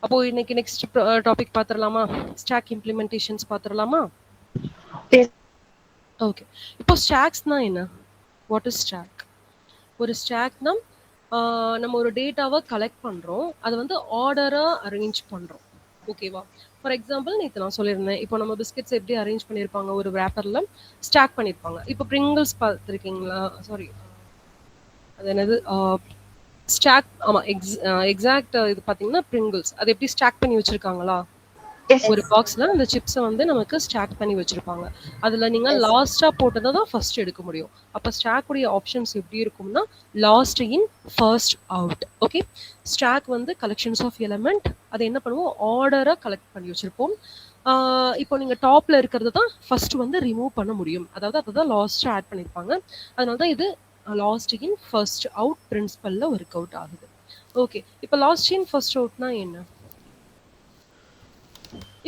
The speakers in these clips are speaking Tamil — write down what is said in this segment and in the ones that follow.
அப்போ இன்னைக்கு நெக்ஸ்ட் டாபிக் பார்த்துடலாமா? ஸ்டாக் இம்ப்ளிமெண்டேஷன்ஸ் பார்த்துடலாமா? Yes. ஓகே. இப்போ ஸ்டாக்ஸ்னா என்ன? What is stack? ஒரு ஸ்டாக்னா நம்ம ஒரு டேட்டாவை கலெக்ட் பண்ணுறோம், அதை வந்து ஆர்டராக அரேஞ்ச் பண்ணுறோம். ஓகேவா? ஃபார் எக்ஸாம்பிள் நேற்று நான் சொல்லியிருந்தேன், இப்போ நம்ம பிஸ்கெட்ஸ் எப்படி அரேஞ்ச் பண்ணியிருப்பாங்க, ஒரு ரேப்பரில் ஸ்டாக் பண்ணியிருப்பாங்க. இப்போ ப்ரிங்கிள்ஸ் பார்த்துருக்கீங்களா? சாரி, அது என்னது, ஸ்டாக், ஆமாம், எக்ஸாக்ட் இது பார்த்தீங்கன்னா ப்ரிங்கிள்ஸ். அது எப்படி ஸ்டாக் பண்ணி வச்சுருக்காங்களா? Yes. ஒரு பாக்ஸ்ல அந்த சிப்ஸை வந்து நமக்கு ஸ்டாக் பண்ணி வச்சிருப்பாங்க. அதுல நீங்க Yes. லாஸ்டா போட்டதை தான் ஃபர்ஸ்ட் எடுக்க முடியும். அப்ப ஸ்டாக் உடைய ஆப்ஷன்ஸ் எப்படி இருக்கும்னா last in first out. Okay, stack வந்து கலெக்ஷன்ஸ் ஆஃப் எலிமெண்ட். அதை என்ன பண்ணுவோம், ஆர்டரா கலெக்ட் பண்ணி வச்சிருப்போம். இப்போ நீங்க டாப்ல இருக்கிறது தான் ஃபர்ஸ்ட் வந்து ரிமூவ் பண்ண முடியும். அதாவது அதுதான் லாஸ்டா ஆட் பண்ணிருப்பாங்க. அதனால தான் இது லாஸ்ட் இன் ஃபர்ஸ்ட் அவுட் பிரின்சிபல்ல ஒர்க் அவுட் ஆகுது. ஓகே, இப்போ லாஸ்ட் இன் ஃபர்ஸ்ட் அவுட்னா என்ன?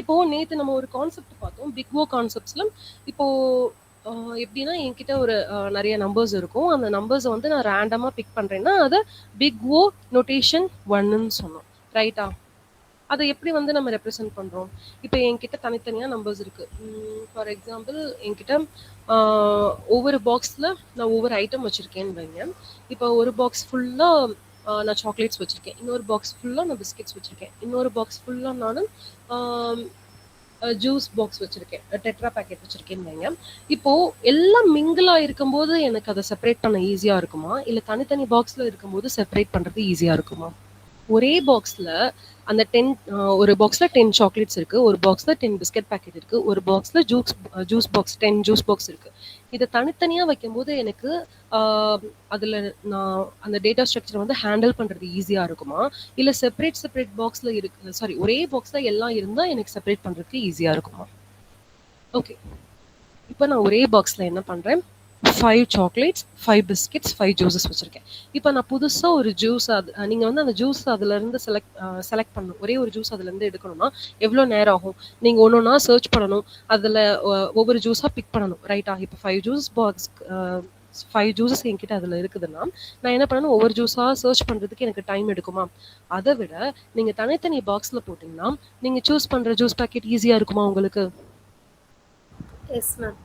இப்போ நேத்து நம்ம ஒரு கான்செப்ட் பார்த்தோம், பிக் ஓ கான்செப்ட்ஸ்ல. இப்போ எப்படின்னா என்கிட்ட ஒரு நிறைய நம்பர்ஸ் இருக்கும். அந்த நம்பர்ஸை வந்து நான் ரேண்டமா பிக் பண்றேன்னா அதை பிக் ஓ நோட்டேஷன் ஒன்னுன்னு சொன்னோம், ரைட்டா? அதை எப்படி வந்து நம்ம ரெப்ரசென்ட் பண்றோம்? இப்போ என்கிட்ட தனித்தனியா நம்பர்ஸ் இருக்கு. ஃபார் எக்ஸாம்பிள் என்கிட்ட ஒவ்வொரு பாக்ஸ்ல நான் ஒவ்வொரு ஐட்டம் வச்சிருக்கேன்னு வைங்க. இப்போ ஒரு பாக்ஸ் ஃபுல்லா நான் சாக்லேட்ஸ் வச்சிருக்கேன், இன்னொரு பாக்ஸ் ஃபுல்லா நான் பிஸ்கெட்ஸ் வச்சிருக்கேன், இன்னொரு பாக்ஸ் ஃபுல்லா நான் ஜூஸ் பாக்ஸ் வச்சிருக்கேன், டெட்ரா பேக்கெட் வச்சிருக்கேன்னு வைங்க. இப்போ எல்லாம் மிங்கிளா இருக்கும்போது எனக்கு அதை செப்பரேட் பண்ண ஈஸியா இருக்குமா, இல்ல தனித்தனி பாக்ஸ்ல இருக்கும்போது செப்பரேட் பண்றது ஈஸியா இருக்குமா? ஒரே பாக்ஸ்ல அந்த 10 ஒரு பாக்ஸ்ல 10 சாக்லேட்ஸ் இருக்கு, ஒரு பாக்ஸ்ல 10 பிஸ்கட் பேக்கெட் இருக்கு, ஒரு பாக்ஸ்ல ஜூஸ் பாக்ஸ் 10 ஜூஸ் பாக்ஸ் இருக்கு. இதை தனித்தனியா வைக்கும்போது எனக்கு அதுல நான் அந்த டேட்டா ஸ்ட்ரக்சர் வந்து ஹேண்டில் பண்றது ஈஸியா இருக்குமா, இல்ல செப்பரேட் பாக்ஸ்ல இருக்கு, சாரி, ஒரே பாக்ஸ்ல எல்லாம் இருந்தா எனக்கு செப்பரேட் பண்றதுக்கு ஈஸியா இருக்குமா? ஓகே, இப்போ நான் ஒரே பாக்ஸ்ல என்ன பண்றேன், 5 சாக்லேட்ஸ், 5 பிஸ்கெட்ஸ், 5 ஜூஸஸ் வச்சிருக்கேன். இப்போ நான் புதுசா ஒரு ஜூஸ், நீங்க வந்து அந்த ஜூஸ் அதுல இருந்து செலக்ட் பண்ணணும். ஒரே ஒரு ஜூஸ் அதுல இருந்து எடுக்கணும்னா எவ்வளவு நேரம் ஆகும்? நீங்க ஒன்னொன்னா சர்ச் பண்ணணும், அதுல ஒவ்வொரு ஜூஸா பிக் பண்ணணும், ரைட்டா? இப்போ 5 ஜூஸ் பாக்ஸ், 5 ஜூஸஸ் என்கிட்ட அதுல இருக்குதுன்னா நான் என்ன பண்ணணும், ஒவ்வொரு ஜூஸா சர்ச் பண்றதுக்கு எனக்கு டைம் எடுக்குமா? அதை விட நீங்க தனித்தனி பாக்ஸ்ல போட்டீங்கன்னா நீங்க சூஸ் பண்ற ஜூஸ் பேக்கெட் ஈஸியா இருக்குமா உங்களுக்கு? Yes, ma'am.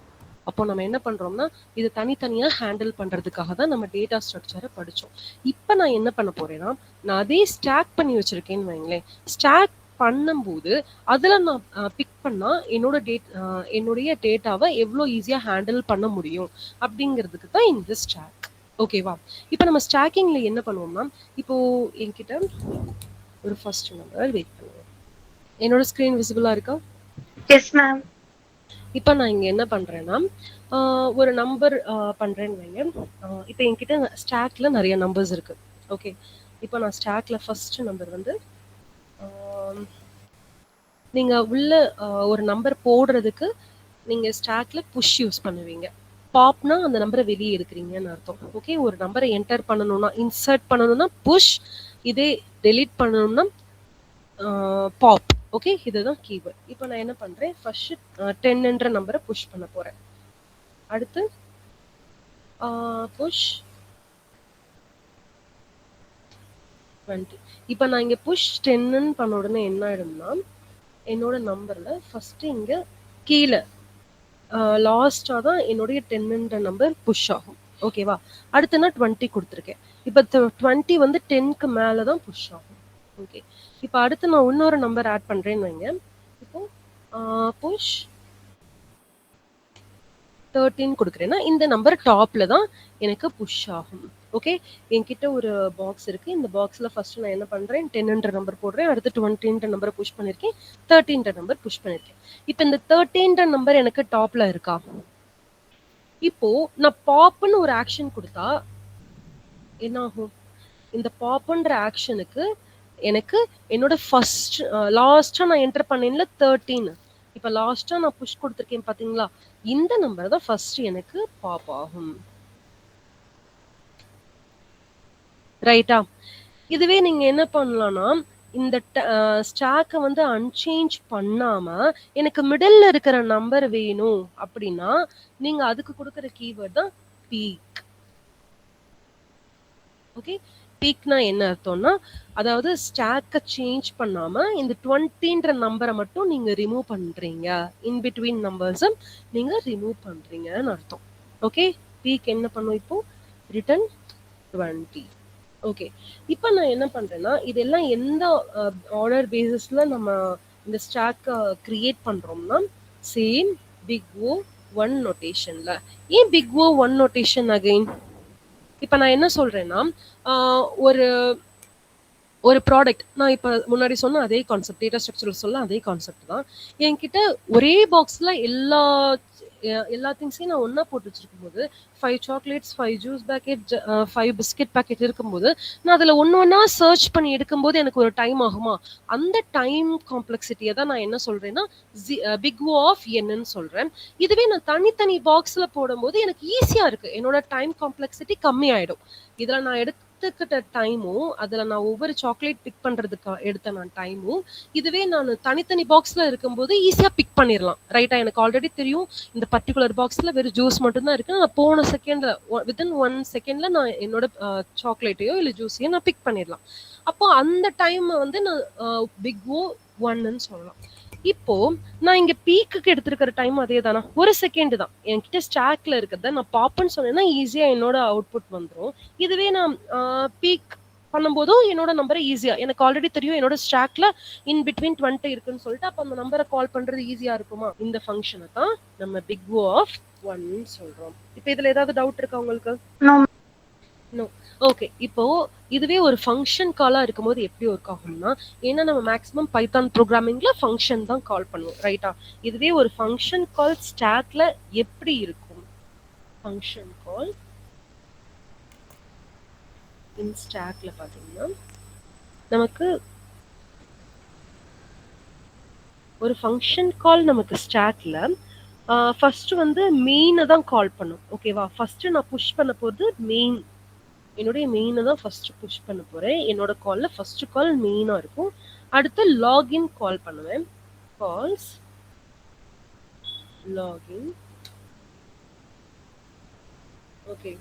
அப்போ நம்ம என்ன பண்றோம்னா இது தனித்தனியா ஹேண்டில் பண்றதுக்காக தான் நம்ம டேட்டா ஸ்ட்ரக்சரை படிச்சோம். இப்போ நான் என்ன பண்ண போறேன்னா, நான் அதே ஸ்டாக் பண்ணி வச்சிருக்கேன்னு வைங்களேன். ஸ்டாக் பண்ணும்போது அதுல நான் பிக் பண்ணா என்னுடைய டேட்டாவை எவ்வளோ ஈஸியா ஹேண்டில் பண்ண முடியும் அப்படிங்கிறதுக்கு தான் இந்த ஸ்டாக். ஓகேவா? இப்போ நம்ம ஸ்டாக்கிங்ல என்ன பண்ணுவோம்னா, இப்போ என்கிட்ட ஒரு ஃபர்ஸ்ட் நம்பர், வெயிட் பண்ணுவோம், என்னோட ஸ்கிரீன் விசிபிளா இருக்கா? Yes, ma'am. இப்போ நான் இங்க என்ன பண்றேன்னா, ஒரு நம்பர் பண்றேன்னு வைங்க. இப்போ என்கிட்ட ஸ்டாக்ல நிறைய நம்பர்ஸ் இருக்கு. ஓகே, இப்போ நான் ஸ்டாக்ல ஃபர்ஸ்ட் நம்பர் வந்து நீங்க உள்ள ஒரு நம்பர் போடுறதுக்கு நீங்க ஸ்டாக்ல புஷ் யூஸ் பண்ணுவீங்க. பாப்னா அந்த நம்பரை வெளியே எடுக்கிறீங்கன்னு அர்த்தம். ஓகே, ஒரு நம்பரை என்டர் பண்ணணும்னா, இன்சர்ட் பண்ணணும்னா புஷ், இதே டெலீட் பண்ணணும்னா பாப். ஓகே, இதுதான் கீவேர்ட். இப்போ நான் என்ன பண்றேன், ஃபர்ஸ்ட் 10ன்ற நம்பரை புஷ் பண்ண போறேன். அடுத்து புஷ் 20. இப்போ நான் இங்க புஷ் 10ன்னு பண்ண உடனே என்ன ஆயிடும்னா, என்னோட நம்பர்ல ஃபர்ஸ்ட் இங்க கீழே லாஸ்டா தான் என்னுடைய 10ன்ற நம்பர் புஷ் ஆகும். ஓகேவா? அடுத்து நான் 20 கொடுத்துருக்கேன். இப்போ 20 வந்து 10க்கு மேல தான் புஷ் ஆகும். ஓகே, இப்போ அடுத்து நான் இன்னொரு நம்பர் ஆட் பண்றேன்னு வைங்க. இப்போ புஷ் 13 கொடுக்குறேன்னா இந்த நம்பர் டாப்ல தான் எனக்கு புஷ் ஆகும். ஓகே, என்கிட்ட ஒரு பாக்ஸ் இருக்கு. இந்த பாக்ஸ்ல ஃபர்ஸ்ட் நான் என்ன பண்றேன், 10ன்ற நம்பர் போடுறேன். அடுத்து 20ன்ற நம்பர் புஷ் பண்ணிருக்கேன், 13ன்ற நம்பர் புஷ் பண்ணிருக்கேன். இப்போ இந்த 13ன்ற நம்பர் எனக்கு டாப்ல இருக்கா? இப்போ நான் பாப்னு ஒரு ஆக்ஷன் கொடுத்தா என்ன ஆகும்? இந்த பாப்ன்ற ஆக்ஷனுக்கு எனக்கு என்னோட ஃபர்ஸ்ட் லாஸ்டா நான் என்டர் பண்ணேன்ல 13, இப்ப லாஸ்டா நான் புஷ் கொடுத்துருக்கேன் பாத்தீங்களா, இந்த நம்பர் தான் ஃபர்ஸ்ட் எனக்கு பாப் ஆகும், ரைட்டா? இதுவே நீங்க என்ன பண்ணலாம்னா, இந்த ஸ்டாக்கை வந்து அன்சேஞ்ச் பண்ணாம எனக்கு மிடில்ல இருக்கிற நம்பர் வேணும் அப்படின்னா நீங்க அதுக்கு கொடுக்குற கீவேர்ட் தான் பீக். ஓகே, பீக்னா என்ன அர்த்தம்னா, அதாவது ஸ்டாக்க சேஞ்ச் பண்ணாம இந்த 20ன்ற நம்பர மட்டும் நீங்க ரிமூவ் பண்றீங்க. இன் பிட்வீன் நம்பர்ஸ நீங்க ரிமூவ் பண்றீங்கன்னு அர்த்தம். ஓகே. பீக் என்ன பண்ணும் இப்போ? ரிட்டர்ன் 20. ஓகே. இப்ப நான் என்ன பண்றேன்னா, இதெல்லாம் எந்த ஆர்டர் பேசிஸ்ல நம்ம இந்த ஸ்டாக்க கிரியேட் பண்றோம்னா, சேம் பிக் ஓ 1 நோட்டேஷன்ல. ஏன் பிக் ஓ 1 நோட்டேஷன் அகைன்? இப்ப நான் என்ன சொல்றேன்னா, ஒரு ஒரு ப்ராடக்ட் நான் இப்ப முன்னாடி சொன்ன அதே கான்செப்ட், டேட்டா ஸ்ட்ரக்சர் சொல்ல அதே கான்செப்ட் தான். என்கிட்ட ஒரே பாக்ஸ்ல எல்லா திங்ஸையும் நான் ஒண்ணா போட்டு வச்சிருக்கும்போது 5 chocolates, 5 juice packet, 5 biscuit packet இருக்கும்போது நான் அதுல ஒண்ணா சர்ச் பண்ணி எடுக்கும்போது எனக்கு ஒரு டைம் ஆகுமா? அந்த டைம் காம்ப்ளெக்சிட்டியை தான் நான் என்ன சொல்றேன்னா பிக் ஓ ஆஃப் என்னன்னு சொல்றேன். இதுவே நான் தனித்தனி பாக்ஸ்ல போடும்போது எனக்கு ஈஸியா இருக்கு. என்னோட டைம் காம்ப்ளெக்சிட்டி கம்மி ஆயிடும். இதுல நான் எடுத்துக்கிட்ட டைமும் அதுல நான் ஒவ்வொரு சாக்லேட் பிக் பண்றதுக்கு எடுத்த நான் டைமும் இதுவே நான் தனித்தனி பாக்ஸ்ல இருக்கும்போது ஈஸியா பிக் பண்ணிடலாம். ரைட்டா? எனக்கு ஆல்ரெடி தெரியும் இந்த பர்டிகுலர் பாக்ஸ்ல வெறும் ஜூஸ் மட்டும் தான் இருக்கு. நான் போன செகண்ட்ல வித்தின் 1 செகண்ட்ல நான் என்னோட சாக்லேட்டையோ இல்ல ஜூஸையோ நான் பிக் பண்ணிடலாம். அப்போ அந்த டைம் வந்து நான் பிக் ஓ 1ன்னு சொல்லலாம். இப்போ நான் இங்க பீக்குக்கு எடுத்திருக்கிற டைம் அதே தானா? 1 செகண்ட் தான். என்கிட்ட ஸ்டாக்ல இருக்கிறத நான் பாப்னு சொன்னேன்னா ஈஸியா என்னோட அவுட்புட் வந்துரும். இதுவே நான் பீக் பண்ணும்போதும் என்னோட நம்பரை ஈஸியா எனக்கு ஆல்ரெடி தெரியும் என்னோட ஸ்டாக்ல இன் பிட்வீன் 20 இருக்குன்னு சொல்லிட்டு அப்ப அந்த நம்பரை கால் பண்றது ஈஸியா இருக்குமா? இந்த ஃபங்க்ஷனை தான் நம்ம பிக் ஓ ஆஃப் 1 சொல்றோம். இப்போ இதுல ஏதாவது டவுட் இருக்கா உங்களுக்கு? No. நோ. ஓகே. இப்போ இதுவே ஒரு ஃபங்க்ஷன் காலா இருக்கும்போது எப்படி ஒர்க் ஆகும்னா, ஏன்னா நம்ம மேக்ஸிமம் பைத்தான் ப்ரோக்ராமிங்ல ஃபங்க்ஷன் தான் கால் பண்ணுவோம். ரைட்டா? இதுவே ஒரு ஃபங்க்ஷன் கால் ஸ்டாக்ல எப்படி இருக்கும்? ஃபங்க்ஷன் கால் இன் ஸ்டாக்ல பாத்தீங்கன்னா நமக்கு ஒரு ஃபங்க்ஷன் கால் நமக்கு ஸ்டாக்ல ஃபர்ஸ்ட் வந்து மெயினை தான் கால் பண்ணும். ஓகேவா? ஃபர்ஸ்ட் நான் புஷ் பண்ண போறது மெயின். என்னுடைய மெயினை தான் ஃபர்ஸ்ட் புஷ் பண்ண போறேன். என்னோட கால்ல ஃபர்ஸ்ட் கால் மெயினா இருக்கும். அடுத்து லாகின் கால் பண்ணுவேன். Calls login. ஓகே.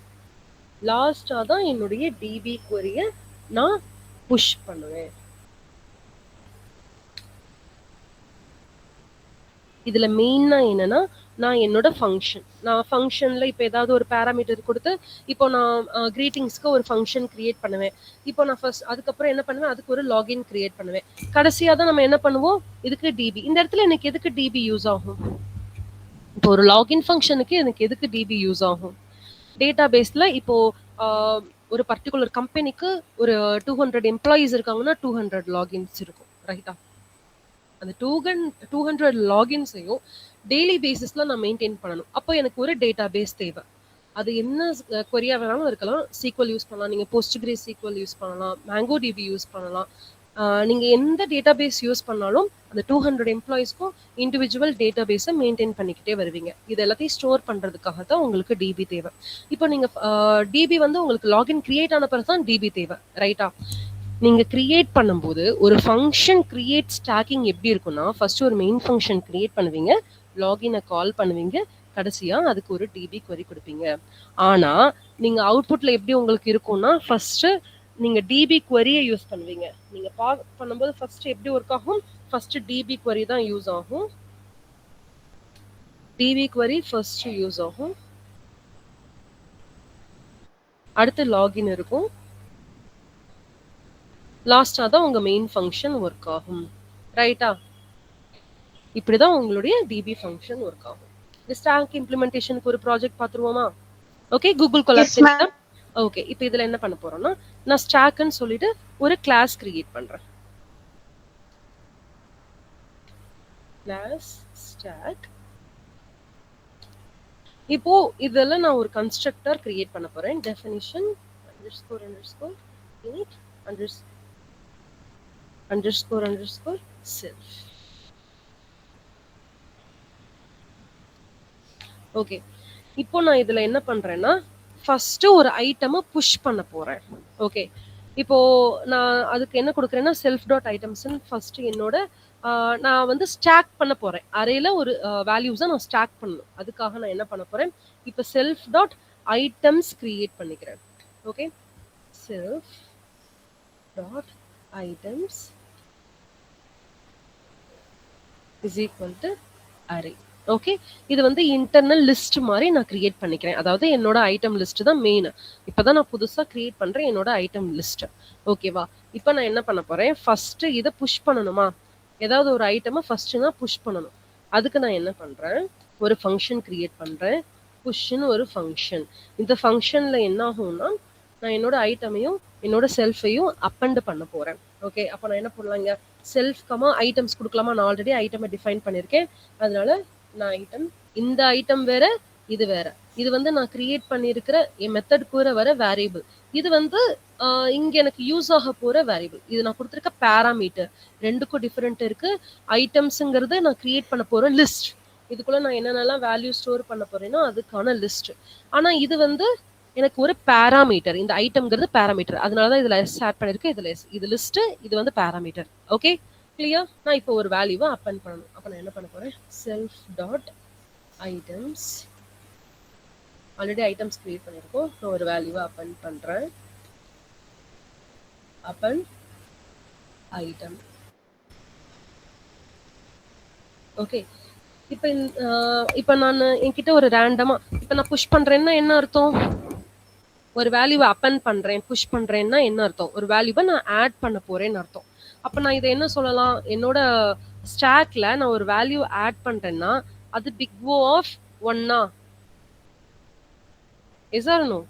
லாஸ்டா தான் என்னுடைய டிபி query நான் புஷ் பண்ணுவேன். இதுல மெயினா என்னன்னா நான் என்னோட ஃபங்க்ஷன் நான் ஃபங்க்ஷன்ல இப்போ ஏதாவது ஒரு பேராமீட்டர் கொடுத்து இப்போ நான் கிரீட்டிங்ஸ்க்கு ஒரு ஃபங்க்ஷன் கிரியேட் பண்ணுவேன். இப்போ நான் ஃபர்ஸ்ட் அதுக்கப்புறம் என்ன பண்ணுவேன்? அதுக்கு ஒரு லாகின் கிரியேட் பண்ணுவேன். கடைசியா தான் நம்ம என்ன பண்ணுவோம்? இதுக்கு டிபி. இந்த இடத்துல எனக்கு எதுக்கு டிபி யூஸ் ஆகும்? இப்போ ஒரு லாகின் ஃபங்க்ஷனுக்கு எனக்கு எதுக்கு டிபி யூஸ் ஆகும்? டேட்டா பேஸ்ல இப்போ ஒரு பர்டிகுலர் கம்பெனிக்கு ஒரு 200 எம்ப்ளாயீஸ் இருக்காங்கன்னா 200 லாகின்ஸ் இருக்கும். ரைட்டா? அந்த 200 லாகின்ஸையும் டெய்லி பேசிஸ்ல நான் மெயின்டைன் பண்ணணும். அப்போ எனக்கு ஒரு டேட்டா பேஸ் தேவை. அது என்ன கொரியா வேணாலும் இருக்கலாம். சீக்வல் யூஸ் பண்ணலாம். நீங்க போஸ்ட்கிரேஸ் சீக்வல் யூஸ் பண்ணலாம். மேங்கோ டிபி யூஸ் பண்ணலாம். நீங்க எந்த டேட்டா பேஸ் யூஸ் பண்ணாலும் அந்த 200 எம்ப்ளாயிஸ்க்கும் இண்டிவிஜுவல் டேட்டா பேஸை மெயின்டைன் பண்ணிக்கிட்டே வருவீங்க. இது எல்லாத்தையும் ஸ்டோர் பண்றதுக்காக தான் உங்களுக்கு டிபி தேவை. இப்போ நீங்க டிபி வந்து உங்களுக்கு லாகின் கிரியேட் ஆன பிறகு தான் டிபி தேவை. ரைட்டா? நீங்க கிரியேட் பண்ணும்போது ஒரு ஃபங்க்ஷன் கிரியேட் ஸ்டாக்கிங் எப்படி இருக்கும்னா ஃபர்ஸ்ட் ஒரு மெயின் ஃபங்க்ஷன் கிரியேட் பண்ணுவீங்க, லாகினை கால் பண்ணுவீங்க, கடைசியா அதுக்கு ஒரு டிபி query கொடுப்பீங்க. ஆனா நீங்க அவுட்புட்ல எப்படி உங்களுக்கு இருக்கும்னா ஃபர்ஸ்ட் நீங்க டிபி query யூஸ் பண்ணுவீங்க. நீங்க பண்ணும்போது ஃபர்ஸ்ட் எப்படி ஒர்க் ஆகும்? ஃபர்ஸ்ட் டிபி query தான் யூஸ் ஆகும். டிபி query ஃபர்ஸ்ட் யூஸ் ஆகும். அடுத்து லாகின் இருக்கும். லாஸ்டா தான் உங்க மெயின் ஃபங்க்ஷன் ஒர்க் ஆகும். ரைட்டா? இப்படிதான் உங்களுடைய டிபி ஃபங்க்ஷன் ஒர்க் ஆகும். இந்த ஸ்டாக் இம்ப்ளிமெண்டேஷனுக்கு ஒரு ப்ராஜெக்ட் பார்த்துருவோமா? Okay. Google Colab Yes, ma'am. Okay. இப்போ இதுல என்ன பண்ண போறோம்னா நான் ஸ்டாக்னு சொல்லிட்டு ஒரு கிளாஸ் கிரியேட் பண்றேன். Class stack. இப்போ இதெல்லாம் நான் ஒரு கன்ஸ்ட்ரக்டர் கிரியேட் பண்ண போறேன். Definition init _ self. ஓகே. இப்போ நான் இதுல என்ன பண்றேன்னா ஃபர்ஸ்ட் ஒரு ஐட்டமை புஷ் பண்ண போறேன். ஓகே. இப்போ நான் அதுக்கு என்ன கொடுக்குறேன்னா செல்ஃப் டாட் ஐட்டம்ஸ் ஃபர்ஸ்ட் என்னோட நான் வந்து ஸ்டாக் பண்ண போறேன். அரேல ஒரு வேல்யூஸை நான் ஸ்டாக் பண்ணணும். அதுக்காக நான் என்ன பண்ண போறேன்? இப்போ செல்ஃப் டாட் ஐட்டம்ஸ் கிரியேட் பண்ணிக்கிறேன். Okay. Self dot items is equal to array. Okay, இது வந்து இன்டர்னல் லிஸ்ட் மாதிரி நான் கிரியேட் பண்ணிக்கிறேன். அதாவது என்னோட ஐட்டம் லிஸ்ட் தான் மெயின். இப்பதான் நான் புதுசா கிரியேட் பண்றேன் என்னோட ஐட்டம் லிஸ்ட். ஓகேவா? இப்போ நான் என்ன பண்ண போறேன், ஃபர்ஸ்ட் இதை புஷ் பண்ணணுமா? ஏதாவது ஒரு ஐட்டமை ஃபர்ஸ்ட் நான் புஷ் பண்ணணும். அதுக்கு நான் என்ன பண்றேன், ஒரு ஃபங்க்ஷன் கிரியேட் பண்றேன். புஷ்ன்னு ஒரு ஃபங்க்ஷன். இந்த ஃபங்க்ஷன்ல என்ன ஆகும்னா, நான் என்னோட ஐட்டமையும் என்னோட செல்ஃபையும் அப்பண்ட் பண்ண போறேன். ஓகே, அப்ப நான் என்ன பண்ணலாங்க, செல்ஃப் கமா ஐட்டம்ஸ் கொடுக்கலாமா? நான் ஆல்ரெடி ஐட்டமை டிஃபைன் பண்ணியிருக்கேன். அதனால நான் ஐட்டம், இந்த ஐட்டம் வேற, இது வேற. இது வந்து நான் கிரியேட் பண்ணியிருக்கிற என் மெத்தட் கூற வர வேரியபிள். இது வந்து இங்க எனக்கு யூஸ் ஆக போற வேரியபிள். இது நான் கொடுத்துருக்க பேராமீட்டர். ரெண்டுக்கும் டிஃபரெண்ட் இருக்கு. ஐட்டம்ஸுங்கிறது நான் கிரியேட் பண்ண போற லிஸ்ட். இதுக்குள்ள நான் என்னென்னலாம் வேல்யூ ஸ்டோர் பண்ண போறேனோ அதுக்கான லிஸ்ட். ஆனா இது வந்து எனக்கு ஒரு பேராமீட்டர். இந்த ஐட்டம்ங்கிறது பேராமீட்டர். அதனாலதான் இதுல எஸ் ஆட் பண்ணிருக்கேன். இதுல எஸ், இது லிஸ்ட், இது வந்து பேராமீட்டர். Okay, clear? நான் இப்போ ஒரு வேல்யூவை அப்பன் பண்ணணும். அப்ப நான் என்ன பண்ண போறேன், self dot items, already items create பண்ணிருக்கோம். நான் ஒரு வேல்யூவை அப்பன் பண்றேன். அப்பன் ஐட்டம். ஓகே, இப்போ நான் என்கிட்ட ஒரு ரேண்டமா இப்போ நான் புஷ் பண்றேன்னா என்ன அர்த்தம், ஒரு வேல்யூவை அப்பன் பண்றேன், புஷ் பண்றேன்னா என்ன அர்த்தம், ஒரு வேல்யூவை நான் ஆட் பண்ண போறேன்னு அர்த்தம். அப்ப நான் இதை என்ன சொல்லலாம், என்னோட ஸ்டாக்ல நான் ஒரு வேல்யூ ஆட் பண்றேன்னா அது பிக் ஓ ஆஃப் ஒன்னா? Yes or no?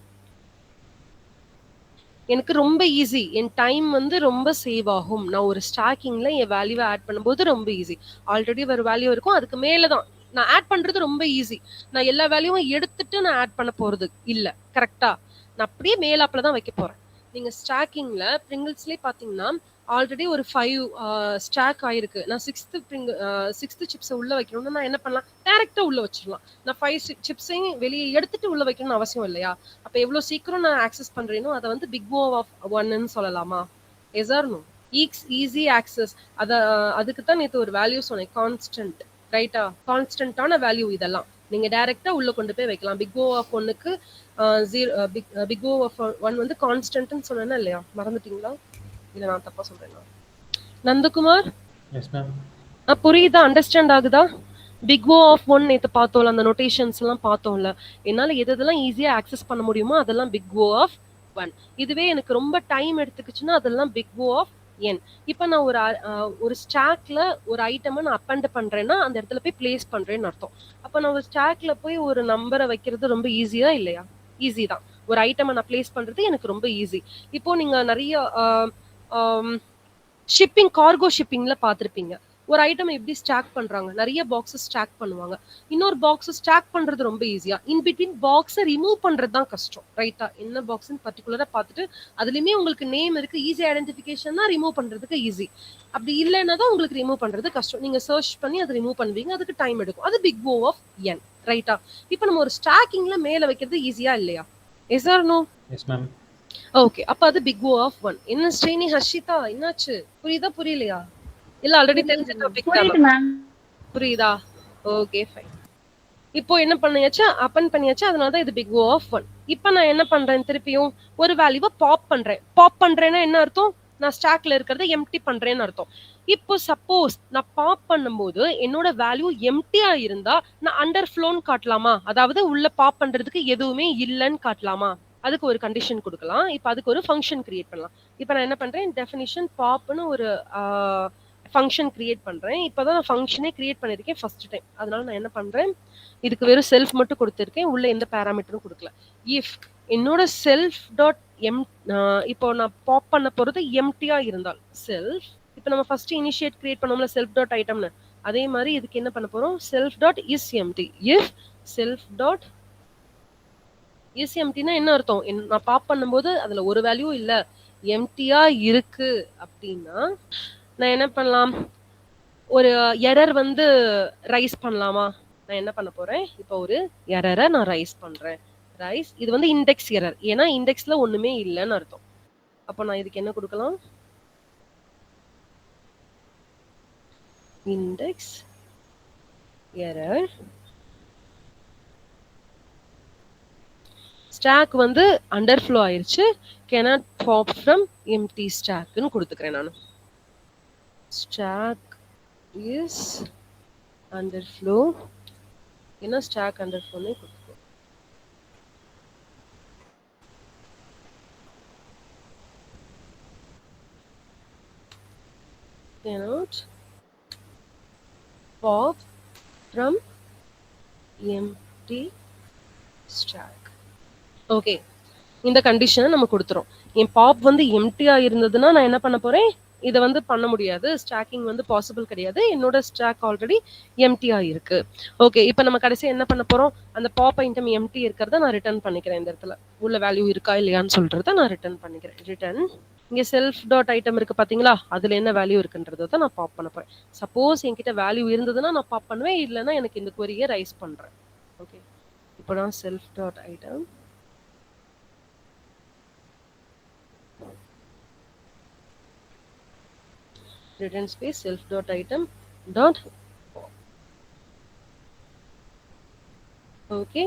எனக்கு ரொம்ப ஈஸி, என் டைம் வந்து ரொம்ப சேவ் ஆகும். நான் ஒரு ஸ்டாக்கிங்ல என் வேல்யூவை ஆட் பண்ணும்போது ரொம்ப ஈஸி. ஆல்ரெடி ஒரு வேல்யூ இருக்கும், அதுக்கு மேலதான் நான் ஆட் பண்றது ரொம்ப ஈஸி. நான் எல்லா வேல்யூவும் எடுத்துட்டு நான் ஆட் பண்ண போறது இல்ல. கரெக்டா? நான் அப்படியே மேலாப்ல தான் வைக்க போறேன். நீங்க ஸ்டாக்கிங்ல பிரிங்கிள்ஸ்லயே பாத்தீங்கன்னா ஆல்ரெடி ஒரு 5 ஸ்டாக் ஆயிருக்கு. நான் சிக்ஸ்த் சிப்ஸை உள்ள வைக்கணும்னா நான் என்ன பண்ணலாம், டைரக்டா உள்ள வச்சிடலாம். நான் 5 சிப்ஸையும் வெளியே எடுத்துட்டு உள்ள வைக்கணும்னு அவசியம் இல்லையா? அப்ப எவ்வளவு சீக்கிரம் நான் ஆக்சஸ் பண்றேனோ அதை வந்து பிக் ஓ ஆஃப் ஒன்னு சொல்லலாமா? Yes or no? Easy access. அதுக்கு தான் நேற்று ஒரு வேல்யூ சொன்னேன், கான்ஸ்டன்ட். ரைட்டா? கான்ஸ்டன்டான வேல்யூ இதெல்லாம் நீங்க டைரக்டா உள்ள கொண்டு போய் வைக்கலாம். பிக் ஓ ஆஃப் ஒன்னுக்கு பிக் ஓ ஆஃப் ஒன் வந்து கான்ஸ்டன்ட்னு சொன்னேன்னா இல்லையா? மறந்துட்டீங்களா? இல்ல நான் தப்பா சொல்றேனா? Nandakumar, yes ma'am. புரியுதா? அண்டர்ஸ்டாண்ட் ஆகுதா? பிக் ஓ ஆஃப் ஒன் நேற்று பார்த்தோம்ல, அந்த நோட்டேஷன்ஸ் எல்லாம் பார்த்தோம்ல. என்னால எதெல்லாம் ஈஸியா ஆக்சஸ் பண்ண முடியுமோ அதெல்லாம் பிக் ஓ ஆஃப் ஒன். இதுவே எனக்கு ரொம்ப டைம் எடுத்துக்கிச்சுன்னா அதெல்லாம் பிக் ஓ ஆஃப் என். இப்ப நான் ஒரு ஸ்டாக்ல ஒரு ஐட்டமை நான் அப்பண்ட் பண்றேன்னா அந்த இடத்துல போய் பிளேஸ் பண்றேன்னு அர்த்தம். அப்ப நான் ஒரு ஸ்டாக்ல போய் ஒரு நம்பரை வைக்கிறது ரொம்ப ஈஸியா இல்லையா? ஈஸி தான். ஒரு ஐட்டமை நான் பிளேஸ் பண்றது எனக்கு ரொம்ப ஈஸி. இப்போ நீங்க நிறைய ஷிப்பிங், கார்கோ ஷிப்பிங்ல பார்த்திருப்பீங்க. ஒரு ஐட்டம் எப்படி ஸ்டாக் பண்றாங்க, நிறைய பாக்ஸஸ் ஸ்டாக் பண்ணுவாங்க. இன்னொரு பாக்ஸ் ஸ்டாக் பண்றது ரொம்ப ஈஸியா, இன் பிட்வீன் பாக்ஸை ரிமூவ் பண்றது தான் கஷ்டம். ரைட்டா? என்ன பாக்ஸ்ன்னு பர்டிகுலரா பார்த்துட்டு அதுலயுமே உங்களுக்கு நேம் இருக்கு, ஈஸி ஐடென்டிஃபிகேஷன் தான், ரிமூவ் பண்றதுக்கு ஈஸி. அப்படி இல்லைன்னா தான் உங்களுக்கு ரிமூவ் பண்றது கஷ்டம். நீங்க சர்ச் பண்ணி அதை ரிமூவ் பண்ணுவீங்க, அதுக்கு டைம் எடுக்கும். அது பிக் ஓ ஆஃப் என். ரைட்டா? இப்போ நம்ம ஒரு ஸ்டாக்கிங்ல மேல வைக்கிறது ஈஸியா இல்லையா? Yes or no? Yes ma'am. Okay, அப்ப அது பிக் ஓ ஆஃப் ஒன். என்ன ஸ்ரீனி, ஹர்ஷிதா, என்னாச்சு? புரியுதா புரியலையா? இல்ல ஆல்ரெடி தெரிஞ்ச டாபிக் புரியுது தானா? மேம். புரியுதா? Okay fine. இப்போ என்ன பண்ணியாச்சு, அப்பன் பண்ணியாச்சு. அதனால தான் இது பிக் ஓ ஆஃப் ஒன். இப்போ நான் என்ன பண்றேன், திருப்பியும் ஒரு வேல்யூவை பாப் பண்றேன். பாப் பண்றேன்னா என்ன அர்த்தம், நான் ஸ்டாக்ல இருக்கிறத எம்டி பண்றேன்னு அர்த்தம். இப்போ சப்போஸ் நான் பாப் பண்ணும்போது என்னோட வேல்யூ எம்டியா இருந்தா நான் அண்டர் ஃப்ளோன்னு காட்டலாமா? அதாவது உள்ள பாப் பண்றதுக்கு எதுவுமே இல்லைன்னு காட்டலாமா? அதுக்கு ஒரு கண்டிஷன் கொடுக்கலாம். இப்போ அதுக்கு ஒரு ஃபங்க்ஷன் கிரியேட் பண்ணலாம். இப்போ நான் என்ன பண்றேன், டெஃபினிஷன் பாப்னு ஒரு ஃபங்க்ஷன் கிரியேட் பண்றேன். இப்போதான் நான் ஃபங்க்ஷனே கிரியேட் பண்ணிருக்கேன் ஃபர்ஸ்ட் டைம். அதனால நான் என்ன பண்றேன், இதுக்கு வெறும் செல்ஃப் மட்டும் கொடுத்துருக்கேன், உள்ள எந்த பேராமீட்டரும் கொடுக்கல. இஃப் என்னோட செல்ஃப் டாட் எம், இப்போ நான் பாப் பண்ண போறது எம்டியா இருந்தால் செல்ஃப், இப்போ நம்ம ஃபர்ஸ்ட் இனிஷியேட் கிரியேட் பண்ணோம்ல செல்ஃப் டாட் ஐட்டம்னு, அதே மாதிரி இதுக்கு என்ன பண்ண போறோம், self dot is empty. If self dot is எம்டினா என்ன அர்த்தம், நான் பாப் பண்ணும்போது அதுல ஒரு வேல்யூ இல்ல, எம்டியா இருக்கு அப்படின்னா நான் என்ன பண்ணலாம், ஒரு எரர் வந்து ரைஸ் பண்ணலாமா? நான் என்ன பண்ண போறேன், இப்போ ஒரு எரரை நான் ரைஸ் பண்றேன். ரைஸ், இது வந்து இண்டெக்ஸ் எரர், ஏன்னா இண்டெக்ஸ்ல ஒண்ணுமே இல்லைன்னு அர்த்தம். அப்போ நான் இதுக்கு என்ன கொடுக்கலாம், இண்டெக்ஸ் எரர் ஸ்டாக் வந்து அண்டர்ஃப்ளோ ஆயிருச்சு, cannot pop from empty stackன்னு கொடுத்துக்கிறேன் நான். ஸ்டாக் இஸ் அண்டர்ஃப்ளோ, ஏன்னா ஸ்டாக் அண்டர்ஃப்ளோனே கொடுத்துக்கோ. cannot pop from empty stack. Okay, இந்த கண்டிஷனை நம்ம கொடுத்துறோம். என் பாப் வந்து எம்டியா இருந்ததுன்னா நான் என்ன பண்ண போறேன், இதை வந்து பண்ண முடியாது, ஸ்டாக்கிங் வந்து பாசிபிள் கிடையாது, என்னோட ஸ்டாக் ஆல்ரெடி எம்டியா இருக்கு. ஓகே, இப்போ நம்ம கடைசியா என்ன பண்ண போறோம், அந்த பாப் ஐட்டம் எம்டி இருக்கிறத நான் ரிட்டர்ன் பண்ணிக்கிறேன். இந்த இடத்துல உள்ள வேல்யூ இருக்கா இல்லையான்னு சொல்றத நான் ரிட்டர்ன் பண்ணிக்கிறேன். ரிட்டர்ன் இங்க செல்ஃப் டாட் ஐட்டம் இருக்கு பாத்தீங்களா, அதுல என்ன வேல்யூ இருக்குன்றதை தான் நான் பாப் பண்ண போறேன். சப்போஸ் என்கிட்ட வேல்யூ இருந்ததுன்னா நான் பாப் பண்ணுவேன், இல்லைன்னா எனக்கு இந்த query-யை ரைஸ் பண்றேன். ஓகே, இப்போ நான் self dot item return space self dot item dot pop. Okay